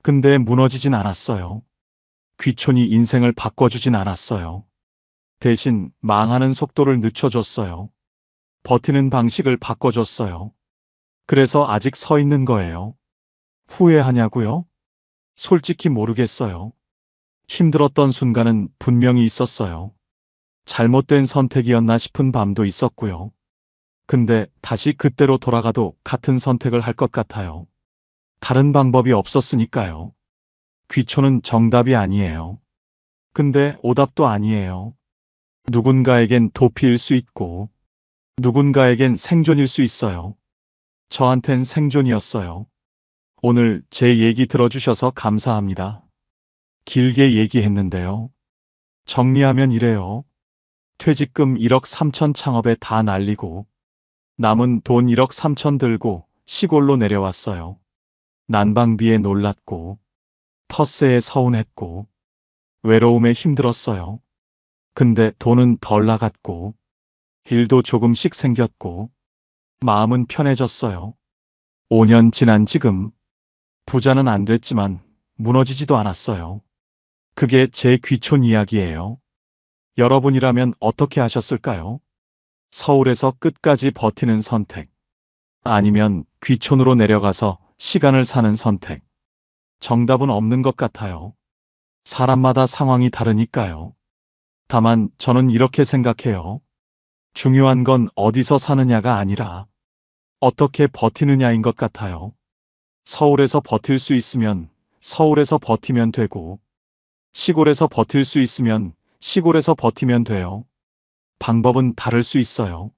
근데 무너지진 않았어요. 귀촌이 인생을 바꿔주진 않았어요. 대신 망하는 속도를 늦춰줬어요. 버티는 방식을 바꿔줬어요. 그래서 아직 서 있는 거예요. 후회하냐고요? 솔직히 모르겠어요. 힘들었던 순간은 분명히 있었어요. 잘못된 선택이었나 싶은 밤도 있었고요. 근데 다시 그때로 돌아가도 같은 선택을 할 것 같아요. 다른 방법이 없었으니까요. 귀촌은 정답이 아니에요. 근데 오답도 아니에요. 누군가에겐 도피일 수 있고, 누군가에겐 생존일 수 있어요. 저한텐 생존이었어요. 오늘 제 얘기 들어주셔서 감사합니다. 길게 얘기했는데요. 정리하면 이래요. 퇴직금 1억 3천 창업에 다 날리고, 남은 돈 1억 3천 들고 시골로 내려왔어요. 난방비에 놀랐고, 텃세에 서운했고, 외로움에 힘들었어요. 근데 돈은 덜 나갔고, 일도 조금씩 생겼고, 마음은 편해졌어요. 5년 지난 지금, 부자는 안 됐지만 무너지지도 않았어요. 그게 제 귀촌 이야기예요. 여러분이라면 어떻게 하셨을까요? 서울에서 끝까지 버티는 선택. 아니면 귀촌으로 내려가서 시간을 사는 선택. 정답은 없는 것 같아요. 사람마다 상황이 다르니까요. 다만 저는 이렇게 생각해요. 중요한 건 어디서 사느냐가 아니라 어떻게 버티느냐인 것 같아요. 서울에서 버틸 수 있으면 서울에서 버티면 되고, 시골에서 버틸 수 있으면 시골에서 버티면 돼요. 방법은 다를 수 있어요.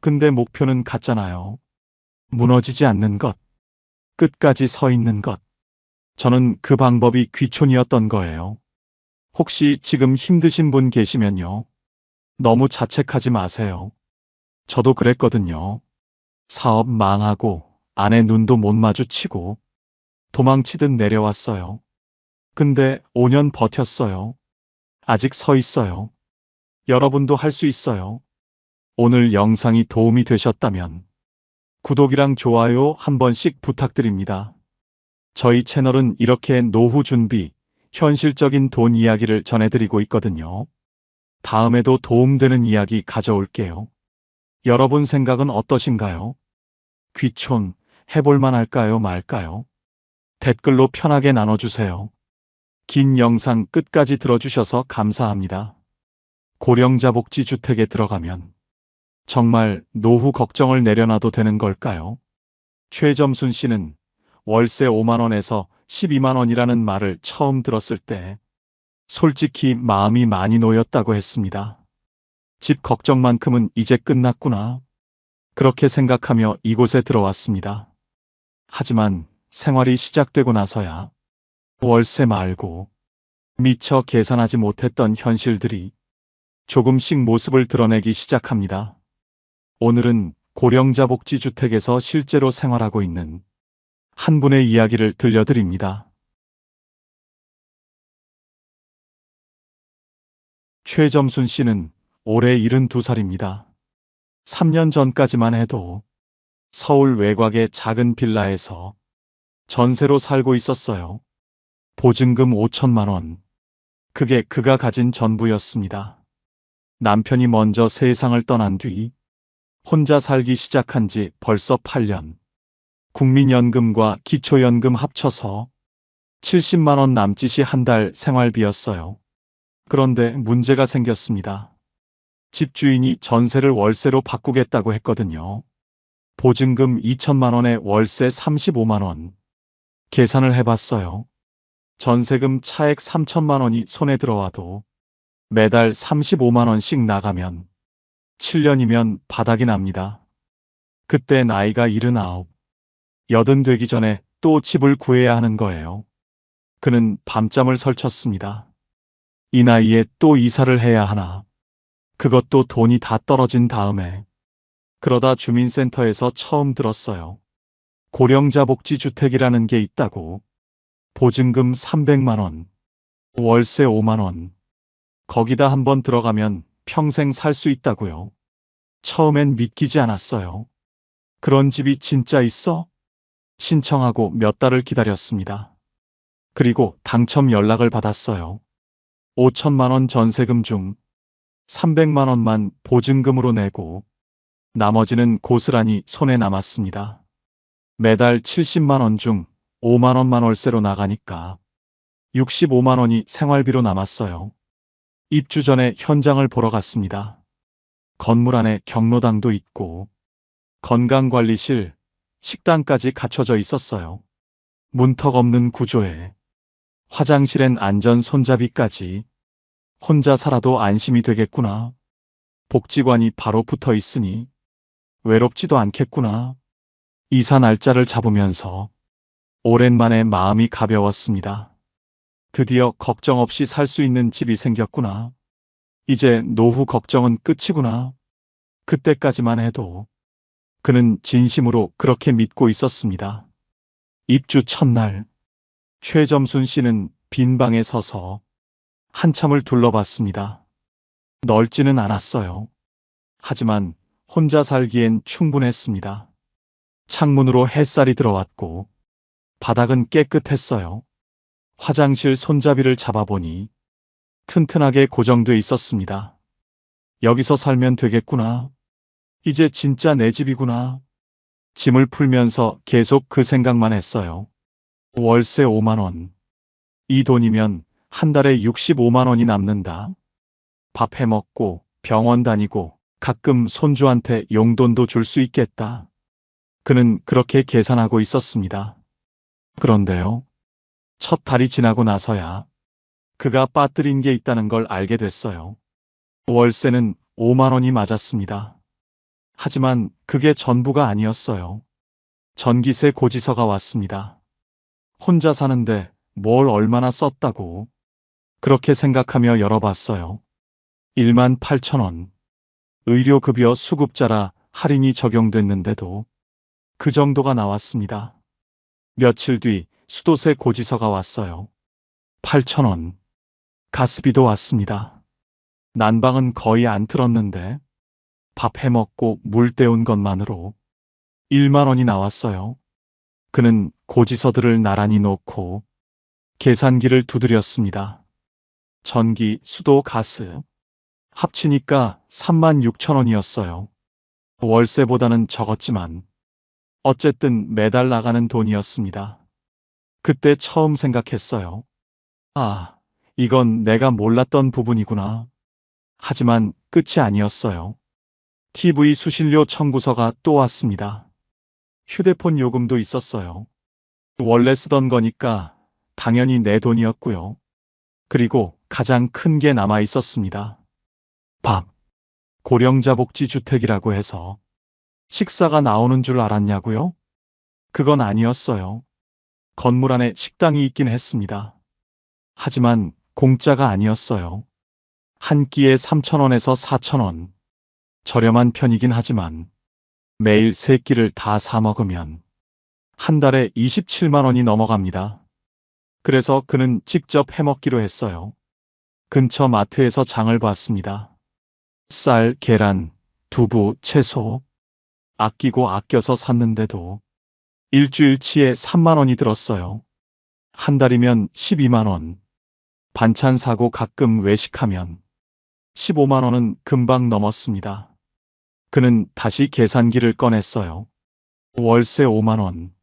근데 목표는 같잖아요. 무너지지 않는 것, 끝까지 서 있는 것. 저는 그 방법이 귀촌이었던 거예요. 혹시 지금 힘드신 분 계시면요. 너무 자책하지 마세요. 저도 그랬거든요. 사업 망하고 아내 눈도 못 마주치고 도망치듯 내려왔어요. 근데 5년 버텼어요. 아직 서 있어요. 여러분도 할 수 있어요. 오늘 영상이 도움이 되셨다면 구독이랑 좋아요 한 번씩 부탁드립니다. 저희 채널은 이렇게 노후 준비, 현실적인 돈 이야기를 전해드리고 있거든요. 다음에도 도움되는 이야기 가져올게요. 여러분 생각은 어떠신가요? 귀촌 해볼만 할까요, 말까요? 댓글로 편하게 나눠주세요. 긴 영상 끝까지 들어주셔서 감사합니다. 고령자 복지주택에 들어가면 정말 노후 걱정을 내려놔도 되는 걸까요? 최점순 씨는 월세 5만 원에서 12만 원이라는 말을 처음 들었을 때 솔직히 마음이 많이 놓였다고 했습니다. 집 걱정만큼은 이제 끝났구나. 그렇게 생각하며 이곳에 들어왔습니다. 하지만 생활이 시작되고 나서야 월세 말고 미처 계산하지 못했던 현실들이 조금씩 모습을 드러내기 시작합니다. 오늘은 고령자 복지주택에서 실제로 생활하고 있는 한 분의 이야기를 들려드립니다. 최점순 씨는 올해 72살입니다. 3년 전까지만 해도 서울 외곽의 작은 빌라에서 전세로 살고 있었어요. 보증금 5천만 원. 그게 그가 가진 전부였습니다. 남편이 먼저 세상을 떠난 뒤 혼자 살기 시작한 지 벌써 8년. 국민연금과 기초연금 합쳐서 70만 원 남짓이 한 달 생활비였어요. 그런데 문제가 생겼습니다. 집주인이 전세를 월세로 바꾸겠다고 했거든요. 보증금 2천만 원에 월세 35만 원. 계산을 해봤어요. 전세금 차액 3천만 원이 손에 들어와도 매달 35만 원씩 나가면 7년이면 바닥이 납니다. 그때 나이가 79. 80 되기 전에 또 집을 구해야 하는 거예요. 그는 밤잠을 설쳤습니다. 이 나이에 또 이사를 해야 하나. 그것도 돈이 다 떨어진 다음에. 그러다 주민센터에서 처음 들었어요. 고령자 복지주택이라는 게 있다고. 보증금 300만 원, 월세 5만 원. 거기다 한번 들어가면 평생 살 수 있다고요. 처음엔 믿기지 않았어요. 그런 집이 진짜 있어? 신청하고 몇 달을 기다렸습니다. 그리고 당첨 연락을 받았어요. 5천만 원 전세금 중 300만 원만 보증금으로 내고 나머지는 고스란히 손에 남았습니다. 매달 70만 원 중 5만 원만 월세로 나가니까 65만 원이 생활비로 남았어요. 입주 전에 현장을 보러 갔습니다. 건물 안에 경로당도 있고 건강관리실, 식당까지 갖춰져 있었어요. 문턱 없는 구조에 화장실엔 안전 손잡이까지. 혼자 살아도 안심이 되겠구나. 복지관이 바로 붙어 있으니 외롭지도 않겠구나. 이사 날짜를 잡으면서 오랜만에 마음이 가벼웠습니다. 드디어 걱정 없이 살 수 있는 집이 생겼구나. 이제 노후 걱정은 끝이구나. 그때까지만 해도 그는 진심으로 그렇게 믿고 있었습니다. 입주 첫날, 최점순 씨는 빈 방에 서서 한참을 둘러봤습니다. 넓지는 않았어요. 하지만 혼자 살기엔 충분했습니다. 창문으로 햇살이 들어왔고 바닥은 깨끗했어요. 화장실 손잡이를 잡아보니 튼튼하게 고정돼 있었습니다. 여기서 살면 되겠구나. 이제 진짜 내 집이구나. 짐을 풀면서 계속 그 생각만 했어요. 월세 5만 원. 이 돈이면 한 달에 65만 원이 남는다. 밥 해먹고 병원 다니고 가끔 손주한테 용돈도 줄 수 있겠다. 그는 그렇게 계산하고 있었습니다. 그런데요. 첫 달이 지나고 나서야 그가 빠뜨린 게 있다는 걸 알게 됐어요. 월세는 5만 원이 맞았습니다. 하지만 그게 전부가 아니었어요. 전기세 고지서가 왔습니다. 혼자 사는데 뭘 얼마나 썼다고. 그렇게 생각하며 열어봤어요. 1만 8천 원. 의료급여 수급자라 할인이 적용됐는데도 그 정도가 나왔습니다. 며칠 뒤 수도세 고지서가 왔어요. 8천 원. 가스비도 왔습니다. 난방은 거의 안 틀었는데 밥 해먹고 물 때운 것만으로 1만 원이 나왔어요. 그는 고지서들을 나란히 놓고 계산기를 두드렸습니다. 전기, 수도, 가스 합치니까 3만 6천 원이었어요. 월세보다는 적었지만 어쨌든 매달 나가는 돈이었습니다. 그때 처음 생각했어요. 아, 이건 내가 몰랐던 부분이구나. 하지만 끝이 아니었어요. TV 수신료 청구서가 또 왔습니다. 휴대폰 요금도 있었어요. 원래 쓰던 거니까 당연히 내 돈이었고요. 그리고 가장 큰 게 남아 있었습니다. 밥. 고령자복지주택이라고 해서 식사가 나오는 줄 알았냐고요? 그건 아니었어요. 건물 안에 식당이 있긴 했습니다. 하지만 공짜가 아니었어요. 한 끼에 3,000원에서 4,000원. 저렴한 편이긴 하지만 매일 3끼를 다 사 먹으면 한 달에 27만 원이 넘어갑니다. 그래서 그는 직접 해먹기로 했어요. 근처 마트에서 장을 봤습니다. 쌀, 계란, 두부, 채소. 아끼고 아껴서 샀는데도 일주일치에 3만 원이 들었어요. 한 달이면 12만 원. 반찬 사고 가끔 외식하면 15만 원은 금방 넘었습니다. 그는 다시 계산기를 꺼냈어요. 월세 5만 원.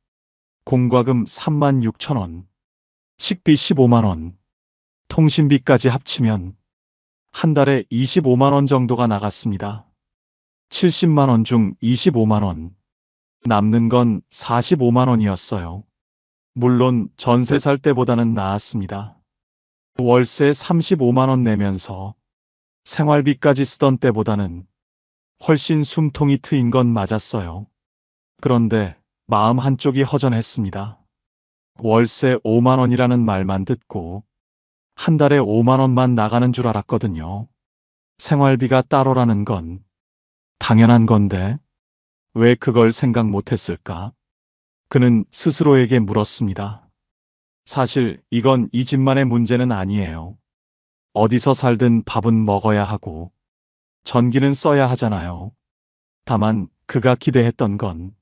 공과금 3만 6천 원. 식비 15만 원. 통신비까지 합치면 한 달에 25만 원 정도가 나갔습니다. 70만 원 중 25만 원. 남는 건 45만 원이었어요. 물론 전세 살 때보다는 나았습니다. 월세 35만 원 내면서 생활비까지 쓰던 때보다는 훨씬 숨통이 트인 건 맞았어요. 그런데 마음 한쪽이 허전했습니다. 월세 5만 원이라는 말만 듣고 한 달에 5만 원만 나가는 줄 알았거든요. 생활비가 따로라는 건 당연한 건데 왜 그걸 생각 못했을까? 그는 스스로에게 물었습니다. 사실 이건 이 집만의 문제는 아니에요. 어디서 살든 밥은 먹어야 하고 전기는 써야 하잖아요. 다만 그가 기대했던 건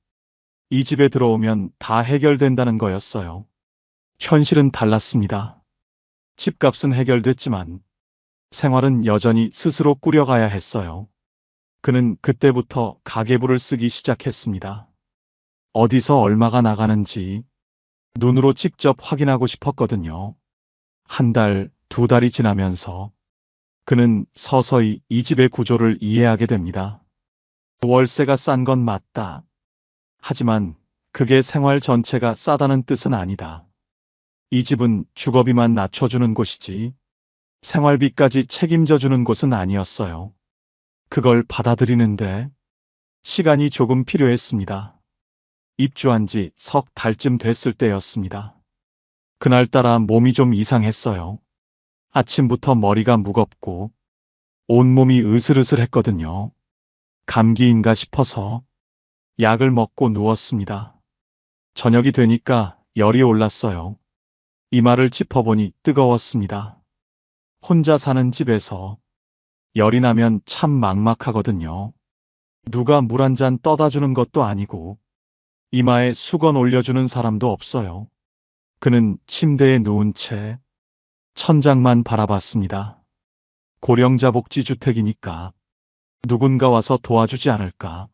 이 집에 들어오면 다 해결된다는 거였어요. 현실은 달랐습니다. 집값은 해결됐지만 생활은 여전히 스스로 꾸려가야 했어요. 그는 그때부터 가계부를 쓰기 시작했습니다. 어디서 얼마가 나가는지 눈으로 직접 확인하고 싶었거든요. 한 달, 두 달이 지나면서 그는 서서히 이 집의 구조를 이해하게 됩니다. 월세가 싼 건 맞다. 하지만 그게 생활 전체가 싸다는 뜻은 아니다. 이 집은 주거비만 낮춰주는 곳이지 생활비까지 책임져주는 곳은 아니었어요. 그걸 받아들이는데 시간이 조금 필요했습니다. 입주한 지 석 달쯤 됐을 때였습니다. 그날따라 몸이 좀 이상했어요. 아침부터 머리가 무겁고 온몸이 으슬으슬했거든요. 감기인가 싶어서 약을 먹고 누웠습니다. 저녁이 되니까 열이 올랐어요. 이마를 짚어보니 뜨거웠습니다. 혼자 사는 집에서 열이 나면 참 막막하거든요. 누가 물 한 잔 떠다 주는 것도 아니고 이마에 수건 올려주는 사람도 없어요. 그는 침대에 누운 채 천장만 바라봤습니다. 고령자 복지주택이니까 누군가 와서 도와주지 않을까.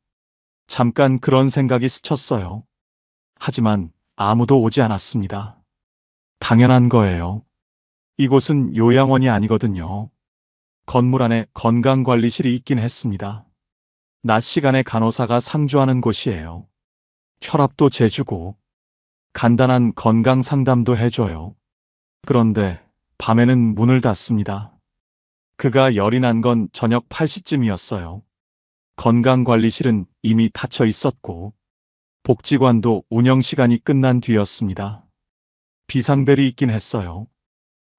잠깐 그런 생각이 스쳤어요. 하지만 아무도 오지 않았습니다. 당연한 거예요. 이곳은 요양원이 아니거든요. 건물 안에 건강관리실이 있긴 했습니다. 낮 시간에 간호사가 상주하는 곳이에요. 혈압도 재주고 간단한 건강 상담도 해줘요. 그런데 밤에는 문을 닫습니다. 그가 열이 난 건 저녁 8시쯤이었어요. 건강관리실은 이미 닫혀 있었고 복지관도 운영 시간이 끝난 뒤였습니다. 비상벨이 있긴 했어요.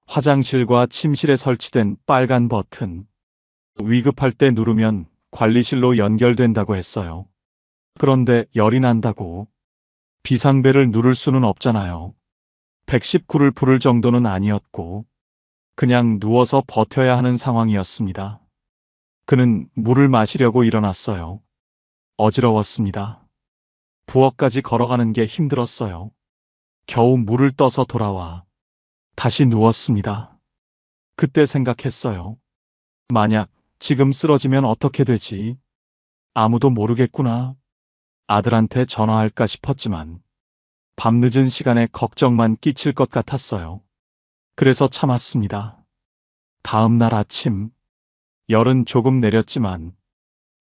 화장실과 침실에 설치된 빨간 버튼. 위급할 때 누르면 관리실로 연결된다고 했어요. 그런데 열이 난다고 비상벨을 누를 수는 없잖아요. 119를 부를 정도는 아니었고 그냥 누워서 버텨야 하는 상황이었습니다. 그는 물을 마시려고 일어났어요. 어지러웠습니다. 부엌까지 걸어가는 게 힘들었어요. 겨우 물을 떠서 돌아와 다시 누웠습니다. 그때 생각했어요. 만약 지금 쓰러지면 어떻게 되지? 아무도 모르겠구나. 아들한테 전화할까 싶었지만 밤늦은 시간에 걱정만 끼칠 것 같았어요. 그래서 참았습니다. 다음 날 아침, 열은 조금 내렸지만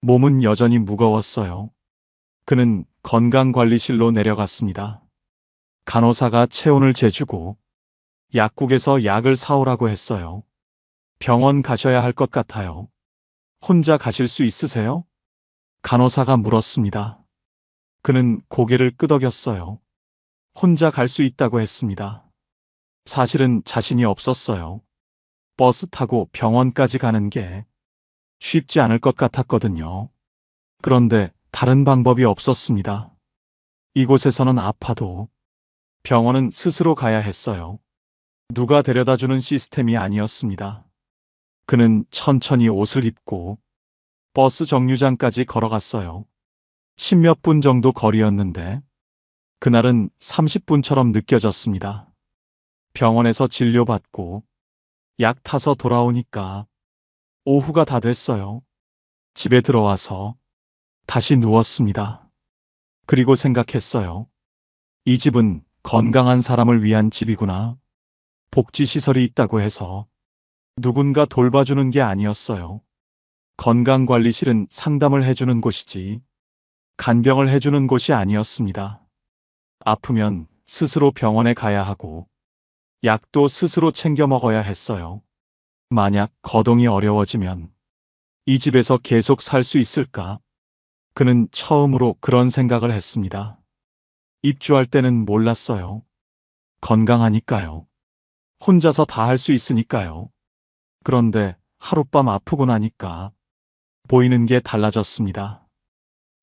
몸은 여전히 무거웠어요. 그는 건강관리실로 내려갔습니다. 간호사가 체온을 재주고 약국에서 약을 사오라고 했어요. 병원 가셔야 할 것 같아요. 혼자 가실 수 있으세요? 간호사가 물었습니다. 그는 고개를 끄덕였어요. 혼자 갈 수 있다고 했습니다. 사실은 자신이 없었어요. 버스 타고 병원까지 가는 게 쉽지 않을 것 같았거든요. 그런데 다른 방법이 없었습니다. 이곳에서는 아파도 병원은 스스로 가야 했어요. 누가 데려다주는 시스템이 아니었습니다. 그는 천천히 옷을 입고 버스 정류장까지 걸어갔어요. 10몇 분 정도 거리였는데 그날은 30분처럼 느껴졌습니다. 병원에서 진료받고 약 타서 돌아오니까 오후가 다 됐어요. 집에 들어와서 다시 누웠습니다. 그리고 생각했어요. 이 집은 건강한 사람을 위한 집이구나. 복지시설이 있다고 해서 누군가 돌봐주는 게 아니었어요. 건강관리실은 상담을 해주는 곳이지 간병을 해주는 곳이 아니었습니다. 아프면 스스로 병원에 가야 하고 약도 스스로 챙겨 먹어야 했어요. 만약 거동이 어려워지면 이 집에서 계속 살 수 있을까? 그는 처음으로 그런 생각을 했습니다. 입주할 때는 몰랐어요. 건강하니까요. 혼자서 다 할 수 있으니까요. 그런데 하룻밤 아프고 나니까 보이는 게 달라졌습니다.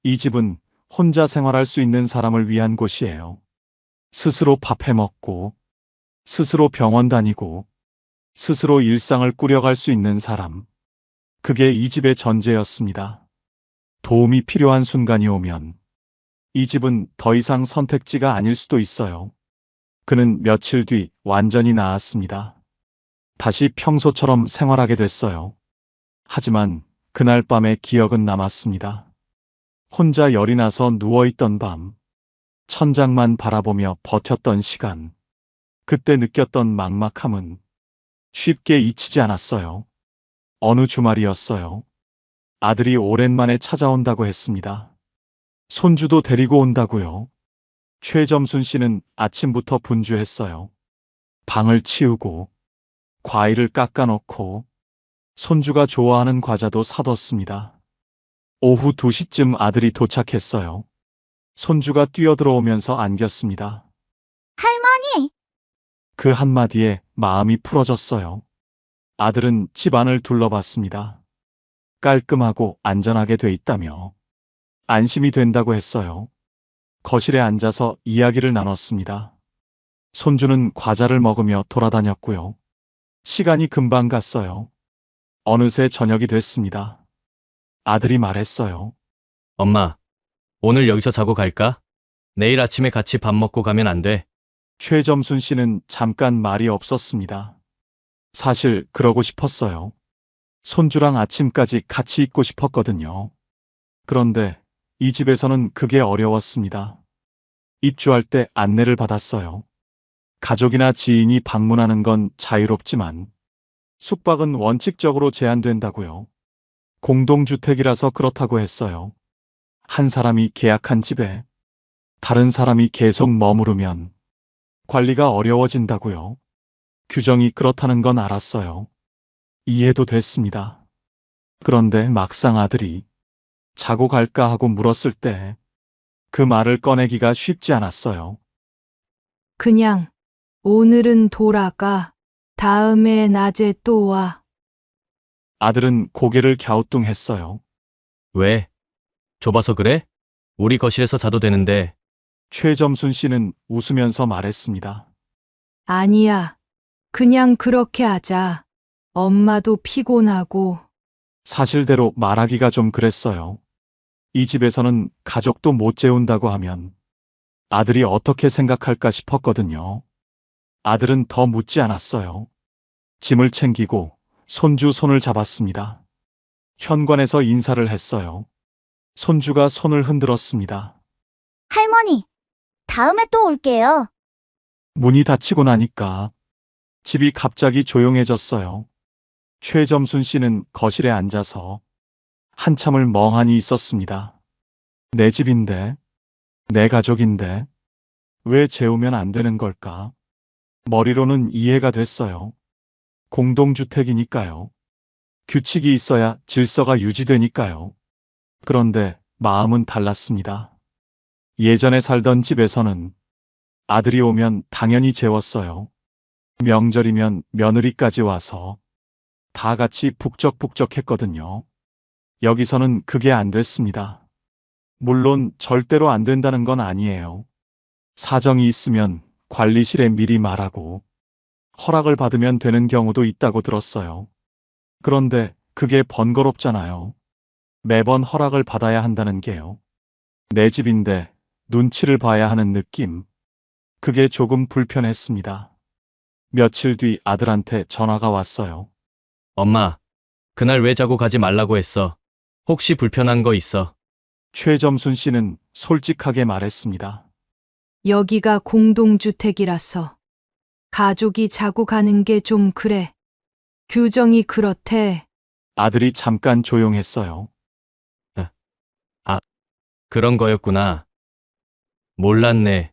이 집은 혼자 생활할 수 있는 사람을 위한 곳이에요. 스스로 밥해 먹고 스스로 병원 다니고 스스로 일상을 꾸려갈 수 있는 사람. 그게 이 집의 전제였습니다. 도움이 필요한 순간이 오면 이 집은 더 이상 선택지가 아닐 수도 있어요. 그는 며칠 뒤 완전히 나았습니다. 다시 평소처럼 생활하게 됐어요. 하지만 그날 밤의 기억은 남았습니다. 혼자 열이 나서 누워있던 밤, 천장만 바라보며 버텼던 시간, 그때 느꼈던 막막함은 쉽게 잊히지 않았어요. 어느 주말이었어요. 아들이 오랜만에 찾아온다고 했습니다. 손주도 데리고 온다고요. 최점순 씨는 아침부터 분주했어요. 방을 치우고 과일을 깎아놓고 손주가 좋아하는 과자도 사뒀습니다. 오후 2시쯤 아들이 도착했어요. 손주가 뛰어들어오면서 안겼습니다. 할머니! 그 한마디에 마음이 풀어졌어요. 아들은 집안을 둘러봤습니다. 깔끔하고 안전하게 돼 있다며 안심이 된다고 했어요. 거실에 앉아서 이야기를 나눴습니다. 손주는 과자를 먹으며 돌아다녔고요. 시간이 금방 갔어요. 어느새 저녁이 됐습니다. 아들이 말했어요. 엄마, 오늘 여기서 자고 갈까? 내일 아침에 같이 밥 먹고 가면 안 돼? 최점순 씨는 잠깐 말이 없었습니다. 사실 그러고 싶었어요. 손주랑 아침까지 같이 있고 싶었거든요. 그런데 이 집에서는 그게 어려웠습니다. 입주할 때 안내를 받았어요. 가족이나 지인이 방문하는 건 자유롭지만 숙박은 원칙적으로 제한된다고요. 공동주택이라서 그렇다고 했어요. 한 사람이 계약한 집에 다른 사람이 계속 머무르면 관리가 어려워진다고요. 규정이 그렇다는 건 알았어요. 이해도 됐습니다. 그런데 막상 아들이 자고 갈까 하고 물었을 때 그 말을 꺼내기가 쉽지 않았어요. 그냥 오늘은 돌아가. 다음에 낮에 또 와. 아들은 고개를 갸우뚱했어요. 왜? 좁아서 그래? 우리 거실에서 자도 되는데. 최점순 씨는 웃으면서 말했습니다. 아니야. 그냥 그렇게 하자. 엄마도 피곤하고. 사실대로 말하기가 좀 그랬어요. 이 집에서는 가족도 못 재운다고 하면 아들이 어떻게 생각할까 싶었거든요. 아들은 더 묻지 않았어요. 짐을 챙기고 손주 손을 잡았습니다. 현관에서 인사를 했어요. 손주가 손을 흔들었습니다. 할머니! 다음에 또 올게요. 문이 닫히고 나니까 집이 갑자기 조용해졌어요. 최점순 씨는 거실에 앉아서 한참을 멍하니 있었습니다. 내 집인데, 내 가족인데, 왜 재우면 안 되는 걸까? 머리로는 이해가 됐어요. 공동주택이니까요. 규칙이 있어야 질서가 유지되니까요. 그런데 마음은 달랐습니다. 예전에 살던 집에서는 아들이 오면 당연히 재웠어요. 명절이면 며느리까지 와서 다 같이 북적북적했거든요. 여기서는 그게 안 됐습니다. 물론 절대로 안 된다는 건 아니에요. 사정이 있으면 관리실에 미리 말하고 허락을 받으면 되는 경우도 있다고 들었어요. 그런데 그게 번거롭잖아요. 매번 허락을 받아야 한다는 게요. 내 집인데 눈치를 봐야 하는 느낌. 그게 조금 불편했습니다. 며칠 뒤 아들한테 전화가 왔어요. 엄마, 그날 왜 자고 가지 말라고 했어? 혹시 불편한 거 있어? 최점순 씨는 솔직하게 말했습니다. 여기가 공동주택이라서. 가족이 자고 가는 게 좀 그래. 규정이 그렇대. 아들이 잠깐 조용했어요. 그런 거였구나. 몰랐네.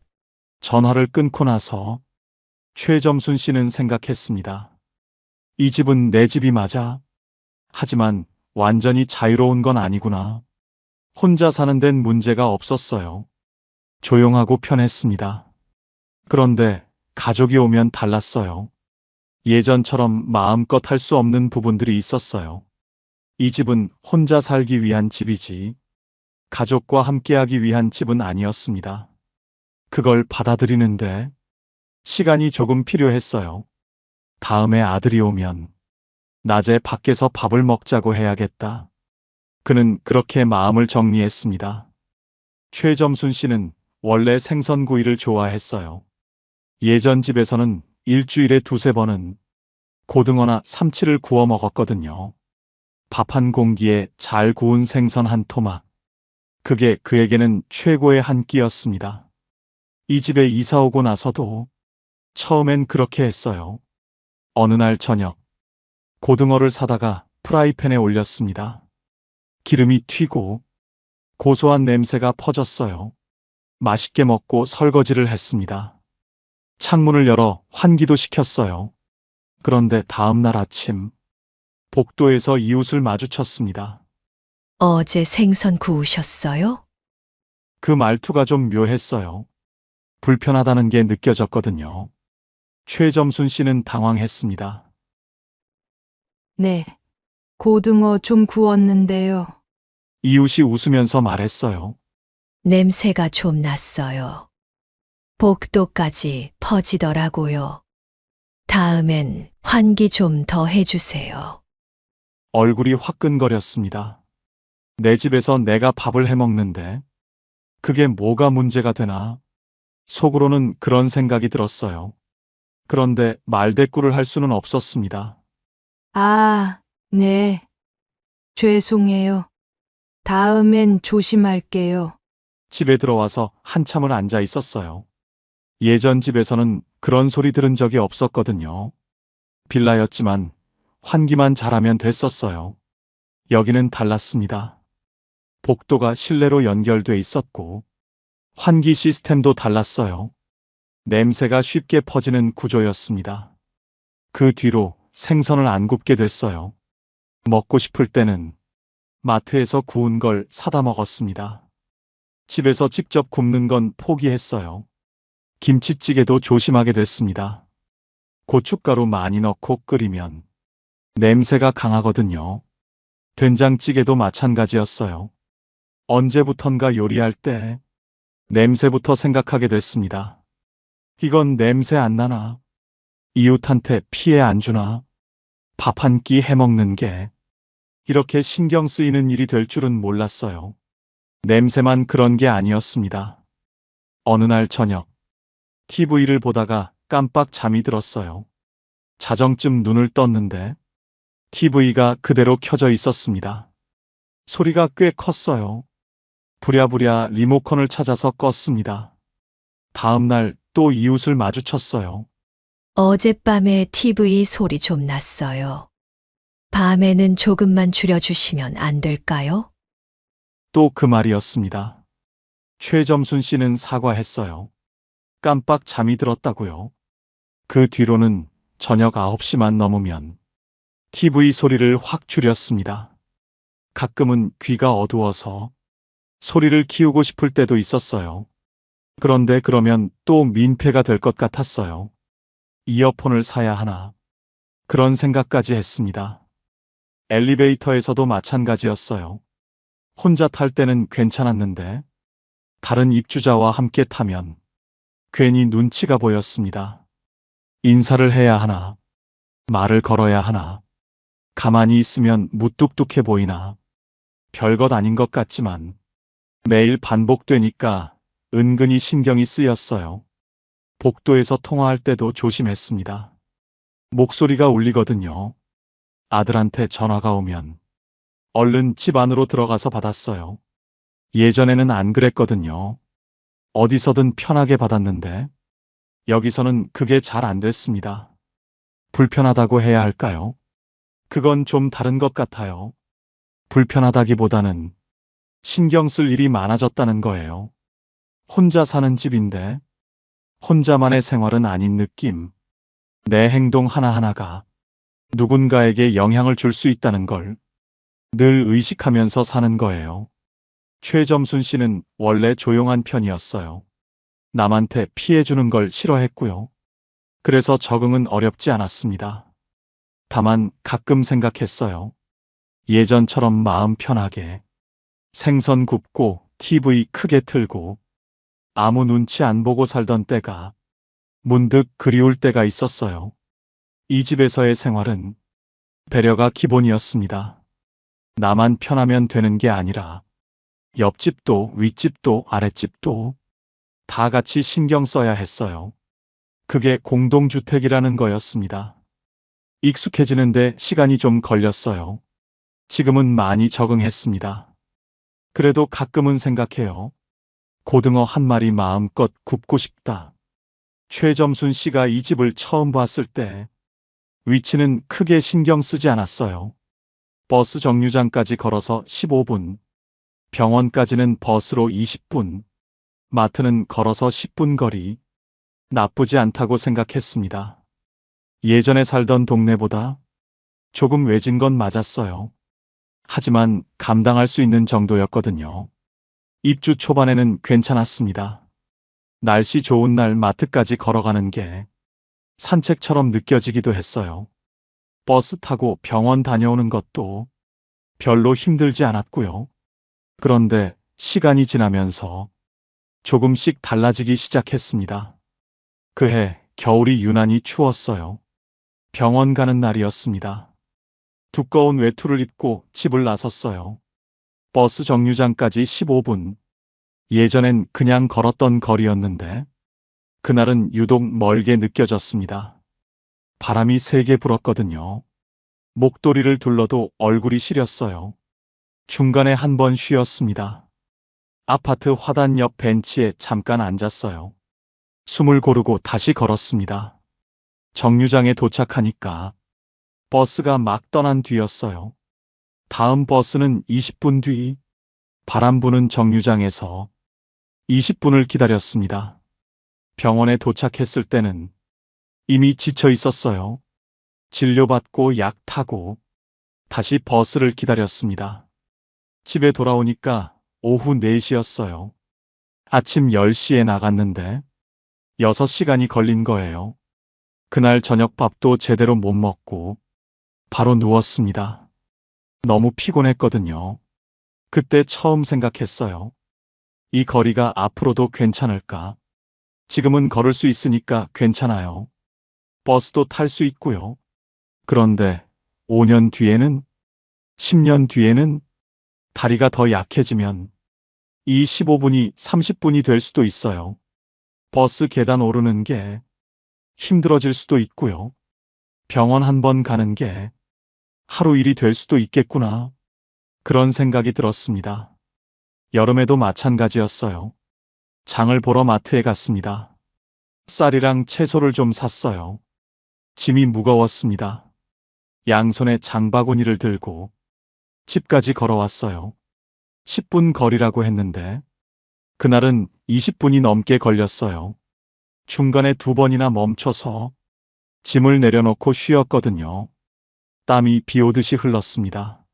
전화를 끊고 나서 최점순 씨는 생각했습니다. 이 집은 내 집이 맞아. 하지만 완전히 자유로운 건 아니구나. 혼자 사는 데는 문제가 없었어요. 조용하고 편했습니다. 그런데 가족이 오면 달랐어요. 예전처럼 마음껏 할 수 없는 부분들이 있었어요. 이 집은 혼자 살기 위한 집이지 가족과 함께하기 위한 집은 아니었습니다. 그걸 받아들이는데 시간이 조금 필요했어요. 다음에 아들이 오면 낮에 밖에서 밥을 먹자고 해야겠다. 그는 그렇게 마음을 정리했습니다. 최점순 씨는 원래 생선구이를 좋아했어요. 예전 집에서는 일주일에 두세 번은 고등어나 삼치를 구워 먹었거든요. 밥 한 공기에 잘 구운 생선 한 토막. 그게 그에게는 최고의 한 끼였습니다. 이 집에 이사 오고 나서도 처음엔 그렇게 했어요. 어느 날 저녁, 고등어를 사다가 프라이팬에 올렸습니다. 기름이 튀고 고소한 냄새가 퍼졌어요. 맛있게 먹고 설거지를 했습니다. 창문을 열어 환기도 시켰어요. 그런데 다음 날 아침, 복도에서 이웃을 마주쳤습니다. 어제 생선 구우셨어요? 그 말투가 좀 묘했어요. 불편하다는 게 느껴졌거든요. 최점순 씨는 당황했습니다. 네. 고등어 좀 구웠는데요. 이웃이 웃으면서 말했어요. 냄새가 좀 났어요. 복도까지 퍼지더라고요. 다음엔 환기 좀 더 해주세요. 얼굴이 화끈거렸습니다. 내 집에서 내가 밥을 해 먹는데 그게 뭐가 문제가 되나? 속으로는 그런 생각이 들었어요. 그런데 말대꾸를 할 수는 없었습니다. 아, 네. 죄송해요. 다음엔 조심할게요. 집에 들어와서 한참을 앉아 있었어요. 예전 집에서는 그런 소리 들은 적이 없었거든요. 빌라였지만 환기만 잘하면 됐었어요. 여기는 달랐습니다. 복도가 실내로 연결돼 있었고 환기 시스템도 달랐어요. 냄새가 쉽게 퍼지는 구조였습니다. 그 뒤로 생선을 안 굽게 됐어요. 먹고 싶을 때는 마트에서 구운 걸 사다 먹었습니다. 집에서 직접 굽는 건 포기했어요. 김치찌개도 조심하게 됐습니다. 고춧가루 많이 넣고 끓이면 냄새가 강하거든요. 된장찌개도 마찬가지였어요. 언제부턴가 요리할 때 냄새부터 생각하게 됐습니다. 이건 냄새 안 나나? 이웃한테 피해 안 주나? 밥 한 끼 해먹는 게 이렇게 신경 쓰이는 일이 될 줄은 몰랐어요. 냄새만 그런 게 아니었습니다. 어느 날 저녁, TV를 보다가 깜빡 잠이 들었어요. 자정쯤 눈을 떴는데 TV가 그대로 켜져 있었습니다. 소리가 꽤 컸어요. 부랴부랴 리모컨을 찾아서 껐습니다. 다음 날 또 이웃을 마주쳤어요. 어젯밤에 TV 소리 좀 났어요. 밤에는 조금만 줄여주시면 안 될까요? 또 그 말이었습니다. 최점순 씨는 사과했어요. 깜빡 잠이 들었다고요. 그 뒤로는 저녁 9시만 넘으면 TV 소리를 확 줄였습니다. 가끔은 귀가 어두워서 소리를 키우고 싶을 때도 있었어요. 그런데 그러면 또 민폐가 될 것 같았어요. 이어폰을 사야 하나? 그런 생각까지 했습니다. 엘리베이터에서도 마찬가지였어요. 혼자 탈 때는 괜찮았는데 다른 입주자와 함께 타면 괜히 눈치가 보였습니다. 인사를 해야 하나? 말을 걸어야 하나? 가만히 있으면 무뚝뚝해 보이나? 별것 아닌 것 같지만 매일 반복되니까 은근히 신경이 쓰였어요. 복도에서 통화할 때도 조심했습니다. 목소리가 울리거든요. 아들한테 전화가 오면 얼른 집 안으로 들어가서 받았어요. 예전에는 안 그랬거든요. 어디서든 편하게 받았는데 여기서는 그게 잘 안 됐습니다. 불편하다고 해야 할까요? 그건 좀 다른 것 같아요. 불편하다기보다는 신경 쓸 일이 많아졌다는 거예요. 혼자 사는 집인데 혼자만의 생활은 아닌 느낌. 내 행동 하나하나가 누군가에게 영향을 줄 수 있다는 걸 늘 의식하면서 사는 거예요. 최점순 씨는 원래 조용한 편이었어요. 남한테 피해 주는 걸 싫어했고요. 그래서 적응은 어렵지 않았습니다. 다만 가끔 생각했어요. 예전처럼 마음 편하게 생선 굽고 TV 크게 틀고 아무 눈치 안 보고 살던 때가 문득 그리울 때가 있었어요. 이 집에서의 생활은 배려가 기본이었습니다. 나만 편하면 되는 게 아니라 옆집도 윗집도 아랫집도 다 같이 신경 써야 했어요. 그게 공동주택이라는 거였습니다. 익숙해지는데 시간이 좀 걸렸어요. 지금은 많이 적응했습니다. 그래도 가끔은 생각해요. 고등어 한 마리 마음껏 굽고 싶다. 최점순 씨가 이 집을 처음 봤을 때 위치는 크게 신경 쓰지 않았어요. 버스 정류장까지 걸어서 15분, 병원까지는 버스로 20분, 마트는 걸어서 10분 거리. 나쁘지 않다고 생각했습니다. 예전에 살던 동네보다 조금 외진 건 맞았어요. 하지만 감당할 수 있는 정도였거든요. 입주 초반에는 괜찮았습니다. 날씨 좋은 날 마트까지 걸어가는 게 산책처럼 느껴지기도 했어요. 버스 타고 병원 다녀오는 것도 별로 힘들지 않았고요. 그런데 시간이 지나면서 조금씩 달라지기 시작했습니다. 그해 겨울이 유난히 추웠어요. 병원 가는 날이었습니다. 두꺼운 외투를 입고 집을 나섰어요. 버스 정류장까지 15분. 예전엔 그냥 걸었던 거리였는데 그날은 유독 멀게 느껴졌습니다. 바람이 세게 불었거든요. 목도리를 둘러도 얼굴이 시렸어요. 중간에 한 번 쉬었습니다. 아파트 화단 옆 벤치에 잠깐 앉았어요. 숨을 고르고 다시 걸었습니다. 정류장에 도착하니까 버스가 막 떠난 뒤였어요. 다음 버스는 20분 뒤. 바람 부는 정류장에서 20분을 기다렸습니다. 병원에 도착했을 때는 이미 지쳐 있었어요. 진료받고 약 타고 다시 버스를 기다렸습니다. 집에 돌아오니까 오후 4시였어요. 아침 10시에 나갔는데 6시간이 걸린 거예요. 그날 저녁밥도 제대로 못 먹고 바로 누웠습니다. 너무 피곤했거든요. 그때 처음 생각했어요. 이 거리가 앞으로도 괜찮을까? 지금은 걸을 수 있으니까 괜찮아요. 버스도 탈 수 있고요. 그런데 5년 뒤에는, 10년 뒤에는 다리가 더 약해지면 이 15분이 30분이 될 수도 있어요. 버스 계단 오르는 게 힘들어질 수도 있고요. 병원 한 번 가는 게 하루 일이 될 수도 있겠구나. 그런 생각이 들었습니다. 여름에도 마찬가지였어요. 장을 보러 마트에 갔습니다. 쌀이랑 채소를 좀 샀어요. 짐이 무거웠습니다. 양손에 장바구니를 들고 집까지 걸어왔어요. 10분 거리라고 했는데 그날은 20분이 넘게 걸렸어요. 중간에 2번이나 멈춰서 짐을 내려놓고 쉬었거든요. 땀이 비 오듯이 흘렀습니다.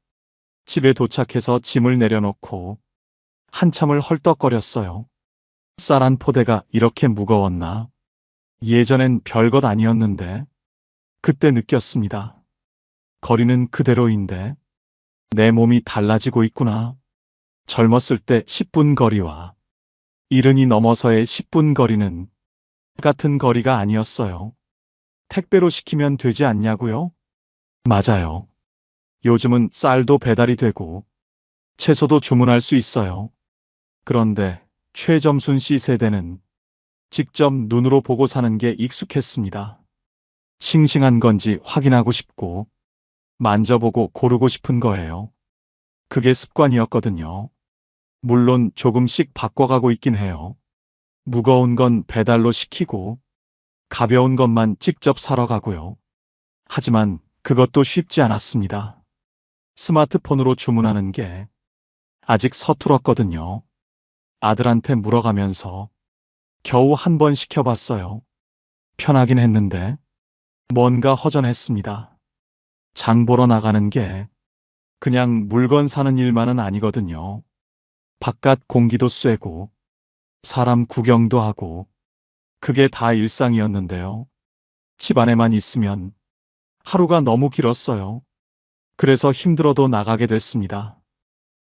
집에 도착해서 짐을 내려놓고 한참을 헐떡거렸어요. 쌀 한 포대가 이렇게 무거웠나? 예전엔 별것 아니었는데 그때 느꼈습니다. 거리는 그대로인데 내 몸이 달라지고 있구나. 젊었을 때 10분 거리와 이른이 넘어서의 10분 거리는 같은 거리가 아니었어요. 택배로 시키면 되지 않냐고요? 맞아요. 요즘은 쌀도 배달이 되고 채소도 주문할 수 있어요. 그런데 최점순 씨 세대는 직접 눈으로 보고 사는 게 익숙했습니다. 싱싱한 건지 확인하고 싶고 만져보고 고르고 싶은 거예요. 그게 습관이었거든요. 물론 조금씩 바꿔가고 있긴 해요. 무거운 건 배달로 시키고 가벼운 것만 직접 사러 가고요. 하지만 그것도 쉽지 않았습니다. 스마트폰으로 주문하는 게 아직 서툴었거든요. 아들한테 물어가면서 겨우 한 번 시켜봤어요. 편하긴 했는데 뭔가 허전했습니다. 장 보러 나가는 게 그냥 물건 사는 일만은 아니거든요. 바깥 공기도 쐬고 사람 구경도 하고 그게 다 일상이었는데요. 집 안에만 있으면 하루가 너무 길었어요. 그래서 힘들어도 나가게 됐습니다.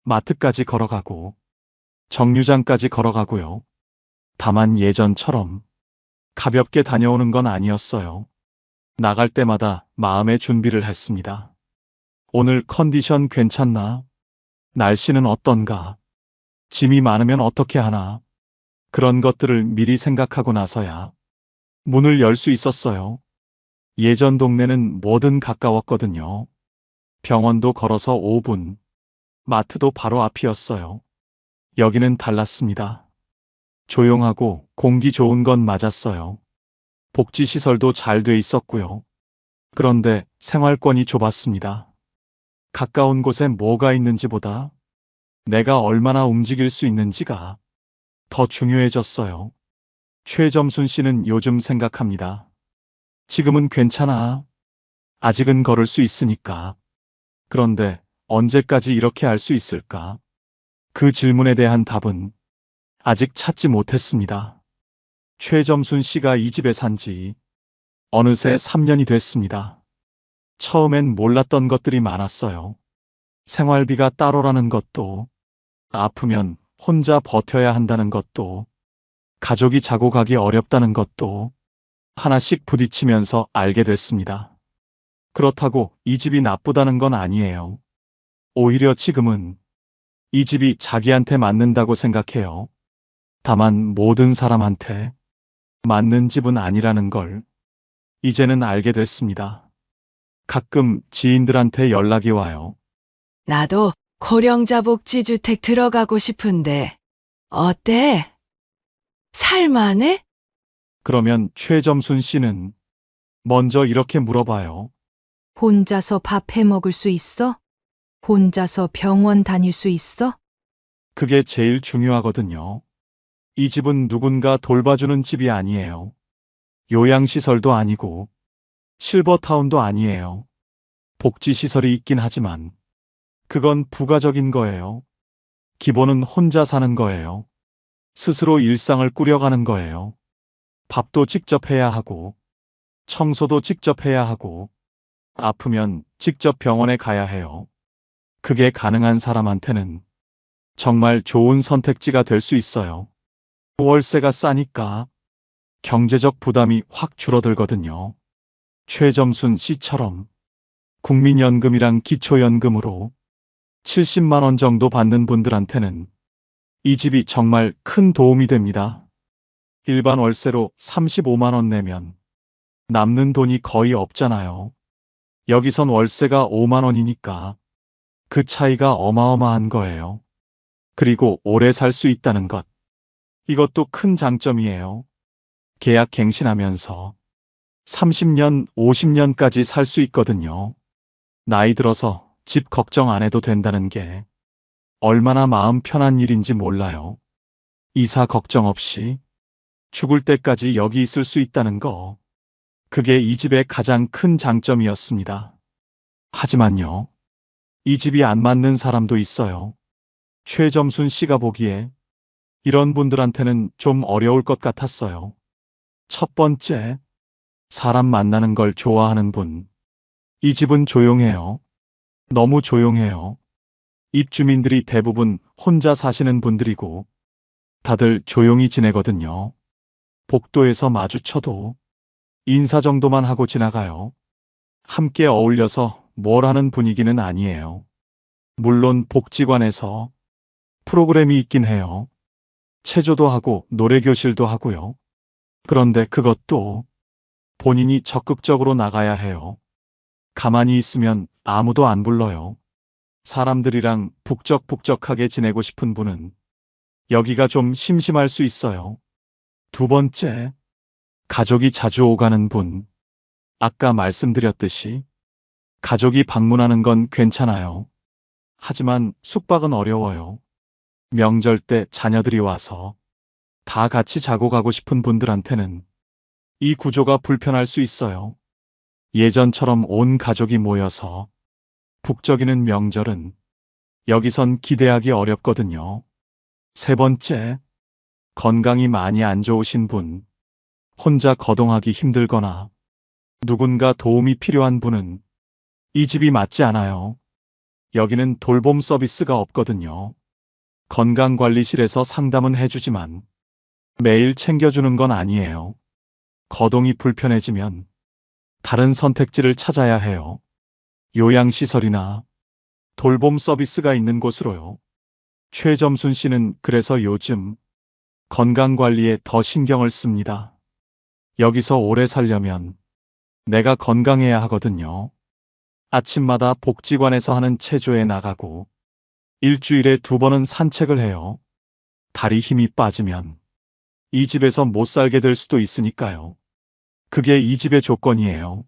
마트까지 걸어가고 정류장까지 걸어가고요. 다만 예전처럼 가볍게 다녀오는 건 아니었어요. 나갈 때마다 마음의 준비를 했습니다. 오늘 컨디션 괜찮나? 날씨는 어떤가? 짐이 많으면 어떻게 하나? 그런 것들을 미리 생각하고 나서야 문을 열 수 있었어요. 예전 동네는 뭐든 가까웠거든요. 병원도 걸어서 5분, 마트도 바로 앞이었어요. 여기는 달랐습니다. 조용하고 공기 좋은 건 맞았어요. 복지시설도 잘 돼 있었고요. 그런데 생활권이 좁았습니다. 가까운 곳에 뭐가 있는지보다 내가 얼마나 움직일 수 있는지가 더 중요해졌어요. 최점순 씨는 요즘 생각합니다. 지금은 괜찮아. 아직은 걸을 수 있으니까. 그런데 언제까지 이렇게 할 수 있을까? 그 질문에 대한 답은 아직 찾지 못했습니다. 최점순 씨가 이 집에 산 지 어느새 3년이 됐습니다. 처음엔 몰랐던 것들이 많았어요. 생활비가 따로라는 것도, 아프면 혼자 버텨야 한다는 것도, 가족이 자고 가기 어렵다는 것도 하나씩 부딪히면서 알게 됐습니다. 그렇다고 이 집이 나쁘다는 건 아니에요. 오히려 지금은 이 집이 자기한테 맞는다고 생각해요. 다만 모든 사람한테 맞는 집은 아니라는 걸 이제는 알게 됐습니다. 가끔 지인들한테 연락이 와요. 나도 고령자 복지주택 들어가고 싶은데 어때? 살만해? 그러면 최점순 씨는 먼저 이렇게 물어봐요. 혼자서 밥 해 먹을 수 있어? 혼자서 병원 다닐 수 있어? 그게 제일 중요하거든요. 이 집은 누군가 돌봐주는 집이 아니에요. 요양시설도 아니고 실버타운도 아니에요. 복지시설이 있긴 하지만 그건 부가적인 거예요. 기본은 혼자 사는 거예요. 스스로 일상을 꾸려가는 거예요. 밥도 직접 해야 하고, 청소도 직접 해야 하고, 아프면 직접 병원에 가야 해요. 그게 가능한 사람한테는 정말 좋은 선택지가 될 수 있어요. 월세가 싸니까 경제적 부담이 확 줄어들거든요. 최점순 씨처럼 국민연금이랑 기초연금으로 70만 원 정도 받는 분들한테는 이 집이 정말 큰 도움이 됩니다. 일반 월세로 35만 원 내면 남는 돈이 거의 없잖아요. 여기선 월세가 5만 원이니까 그 차이가 어마어마한 거예요. 그리고 오래 살 수 있다는 것. 이것도 큰 장점이에요. 계약 갱신하면서 30년, 50년까지 살 수 있거든요. 나이 들어서 집 걱정 안 해도 된다는 게 얼마나 마음 편한 일인지 몰라요. 이사 걱정 없이 죽을 때까지 여기 있을 수 있다는 거. 그게 이 집의 가장 큰 장점이었습니다. 하지만요, 이 집이 안 맞는 사람도 있어요. 최점순 씨가 보기에 이런 분들한테는 좀 어려울 것 같았어요. 첫 번째, 사람 만나는 걸 좋아하는 분. 이 집은 조용해요. 너무 조용해요. 입주민들이 대부분 혼자 사시는 분들이고 다들 조용히 지내거든요. 복도에서 마주쳐도 인사 정도만 하고 지나가요. 함께 어울려서 뭘 하는 분위기는 아니에요. 물론 복지관에서 프로그램이 있긴 해요. 체조도 하고 노래교실도 하고요. 그런데 그것도 본인이 적극적으로 나가야 해요. 가만히 있으면 아무도 안 불러요. 사람들이랑 북적북적하게 지내고 싶은 분은 여기가 좀 심심할 수 있어요. 두 번째, 가족이 자주 오가는 분. 아까 말씀드렸듯이 가족이 방문하는 건 괜찮아요. 하지만 숙박은 어려워요. 명절 때 자녀들이 와서 다 같이 자고 가고 싶은 분들한테는 이 구조가 불편할 수 있어요. 예전처럼 온 가족이 모여서 북적이는 명절은 여기선 기대하기 어렵거든요. 세 번째, 건강이 많이 안 좋으신 분, 혼자 거동하기 힘들거나 누군가 도움이 필요한 분은 이 집이 맞지 않아요. 여기는 돌봄 서비스가 없거든요. 건강관리실에서 상담은 해주지만 매일 챙겨주는 건 아니에요. 거동이 불편해지면 다른 선택지를 찾아야 해요. 요양시설이나 돌봄 서비스가 있는 곳으로요. 최점순 씨는 그래서 요즘 건강관리에 더 신경을 씁니다. 여기서 오래 살려면 내가 건강해야 하거든요. 아침마다 복지관에서 하는 체조에 나가고 일주일에 2번은 산책을 해요. 다리 힘이 빠지면 이 집에서 못 살게 될 수도 있으니까요. 그게 이 집의 조건이에요.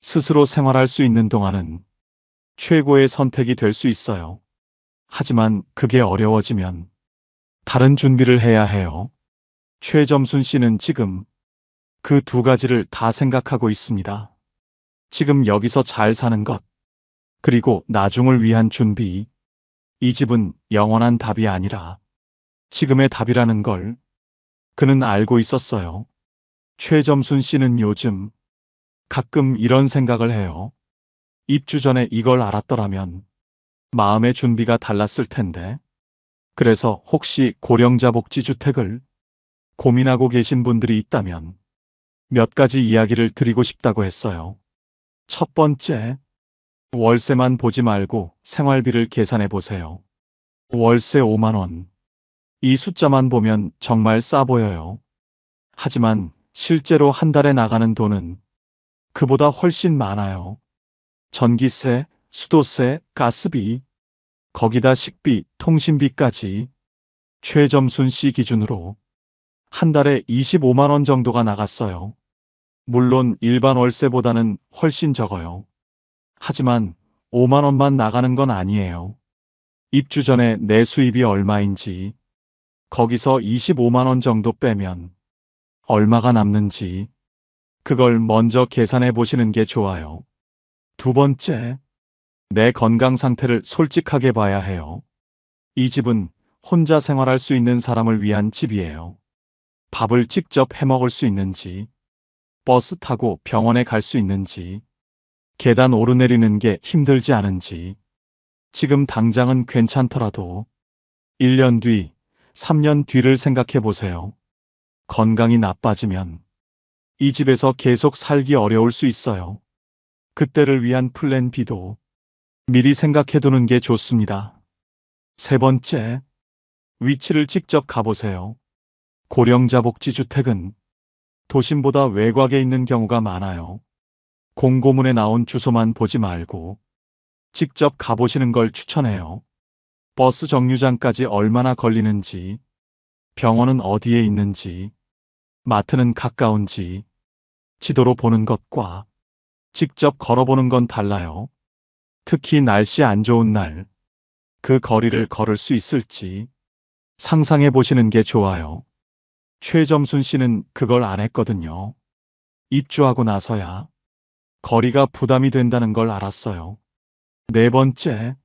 스스로 생활할 수 있는 동안은 최고의 선택이 될 수 있어요. 하지만 그게 어려워지면 다른 준비를 해야 해요. 최점순 씨는 지금 그 2가지를 다 생각하고 있습니다. 지금 여기서 잘 사는 것, 그리고 나중을 위한 준비. 이 집은 영원한 답이 아니라 지금의 답이라는 걸 그는 알고 있었어요. 최점순 씨는 요즘 가끔 이런 생각을 해요. 입주 전에 이걸 알았더라면 마음의 준비가 달랐을 텐데. 그래서 혹시 고령자 복지주택을 고민하고 계신 분들이 있다면 몇 가지 이야기를 드리고 싶다고 했어요. 첫 번째, 월세만 보지 말고 생활비를 계산해 보세요. 월세 5만 원. 이 숫자만 보면 정말 싸 보여요. 하지만 실제로 한 달에 나가는 돈은 그보다 훨씬 많아요. 전기세, 수도세, 가스비, 거기다 식비, 통신비까지. 최점순 씨 기준으로 한 달에 25만 원 정도가 나갔어요. 물론 일반 월세보다는 훨씬 적어요. 하지만 5만 원만 나가는 건 아니에요. 입주 전에 내 수입이 얼마인지, 거기서 25만 원 정도 빼면 얼마가 남는지, 그걸 먼저 계산해 보시는 게 좋아요. 두 번째, 내 건강 상태를 솔직하게 봐야 해요. 이 집은 혼자 생활할 수 있는 사람을 위한 집이에요. 밥을 직접 해 먹을 수 있는지, 버스 타고 병원에 갈 수 있는지, 계단 오르내리는 게 힘들지 않은지, 지금 당장은 괜찮더라도 1년 뒤, 3년 뒤를 생각해 보세요. 건강이 나빠지면 이 집에서 계속 살기 어려울 수 있어요. 그때를 위한 플랜 B도 미리 생각해 두는 게 좋습니다. 세 번째, 위치를 직접 가보세요. 고령자 복지주택은 도심보다 외곽에 있는 경우가 많아요. 공고문에 나온 주소만 보지 말고 직접 가보시는 걸 추천해요. 버스 정류장까지 얼마나 걸리는지, 병원은 어디에 있는지, 마트는 가까운지, 지도로 보는 것과 직접 걸어보는 건 달라요. 특히 날씨 안 좋은 날, 그 거리를 걸을 수 있을지 상상해 보시는 게 좋아요. 최점순 씨는 그걸 안 했거든요. 입주하고 나서야 거리가 부담이 된다는 걸 알았어요. 네 번째,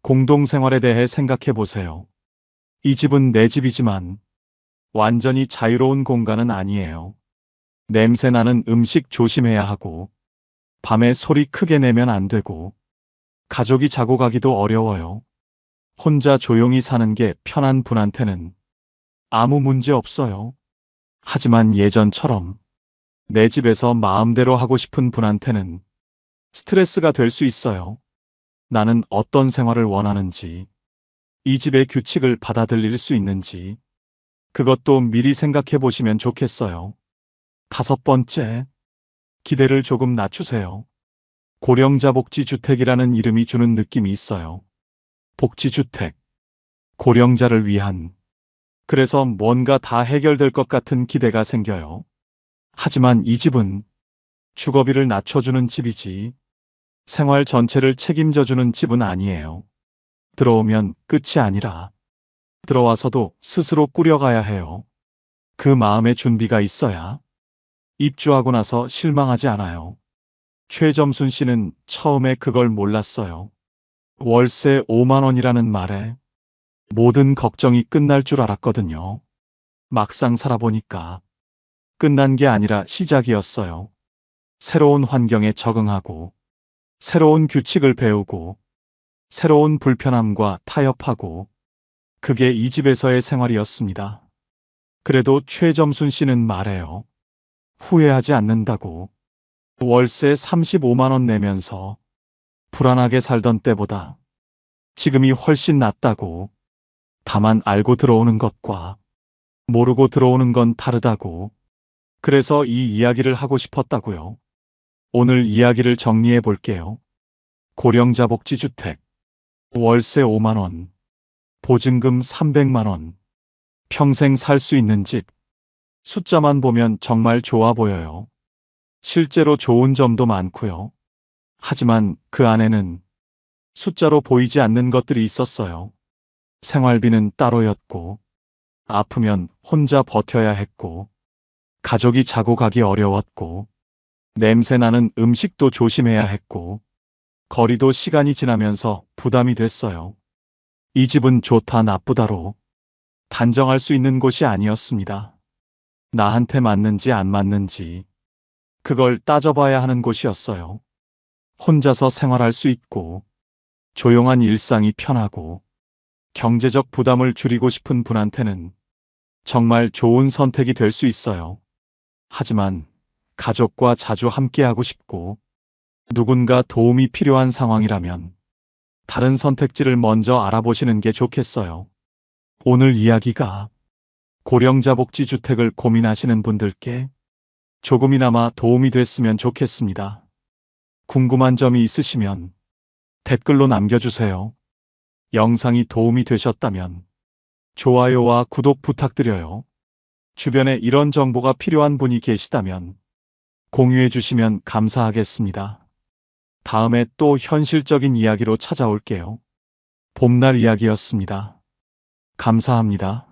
공동생활에 대해 생각해 보세요. 이 집은 내 집이지만 완전히 자유로운 공간은 아니에요. 냄새 나는 음식 조심해야 하고, 밤에 소리 크게 내면 안 되고, 가족이 자고 가기도 어려워요. 혼자 조용히 사는 게 편한 분한테는 아무 문제 없어요. 하지만 예전처럼 내 집에서 마음대로 하고 싶은 분한테는 스트레스가 될 수 있어요. 나는 어떤 생활을 원하는지, 이 집의 규칙을 받아들일 수 있는지, 그것도 미리 생각해 보시면 좋겠어요. 다섯 번째, 기대를 조금 낮추세요. 고령자 복지주택이라는 이름이 주는 느낌이 있어요. 복지주택, 고령자를 위한, 그래서 뭔가 다 해결될 것 같은 기대가 생겨요. 하지만 이 집은 주거비를 낮춰주는 집이지 생활 전체를 책임져주는 집은 아니에요. 들어오면 끝이 아니라 들어와서도 스스로 꾸려가야 해요. 그 마음의 준비가 있어야 입주하고 나서 실망하지 않아요. 최점순 씨는 처음에 그걸 몰랐어요. 월세 5만 원이라는 말에 모든 걱정이 끝날 줄 알았거든요. 막상 살아보니까 끝난 게 아니라 시작이었어요. 새로운 환경에 적응하고, 새로운 규칙을 배우고, 새로운 불편함과 타협하고, 그게 이 집에서의 생활이었습니다. 그래도 최점순 씨는 말해요. 후회하지 않는다고. 월세 35만 원 내면서 불안하게 살던 때보다 지금이 훨씬 낫다고. 다만 알고 들어오는 것과 모르고 들어오는 건 다르다고. 그래서 이 이야기를 하고 싶었다고요. 오늘 이야기를 정리해 볼게요. 고령자 복지주택. 월세 5만 원. 보증금 300만 원. 평생 살 수 있는 집. 숫자만 보면 정말 좋아 보여요. 실제로 좋은 점도 많고요. 하지만 그 안에는 숫자로 보이지 않는 것들이 있었어요. 생활비는 따로였고, 아프면 혼자 버텨야 했고, 가족이 자고 가기 어려웠고, 냄새나는 음식도 조심해야 했고, 거리도 시간이 지나면서 부담이 됐어요. 이 집은 좋다 나쁘다로 단정할 수 있는 곳이 아니었습니다. 나한테 맞는지 안 맞는지 그걸 따져봐야 하는 곳이었어요. 혼자서 생활할 수 있고, 조용한 일상이 편하고, 경제적 부담을 줄이고 싶은 분한테는 정말 좋은 선택이 될 수 있어요. 하지만 가족과 자주 함께하고 싶고 누군가 도움이 필요한 상황이라면 다른 선택지를 먼저 알아보시는 게 좋겠어요. 오늘 이야기가 고령자 복지주택을 고민하시는 분들께 조금이나마 도움이 됐으면 좋겠습니다. 궁금한 점이 있으시면 댓글로 남겨주세요. 영상이 도움이 되셨다면 좋아요와 구독 부탁드려요. 주변에 이런 정보가 필요한 분이 계시다면 공유해 주시면 감사하겠습니다. 다음에 또 현실적인 이야기로 찾아올게요. 봄날 이야기였습니다. 감사합니다.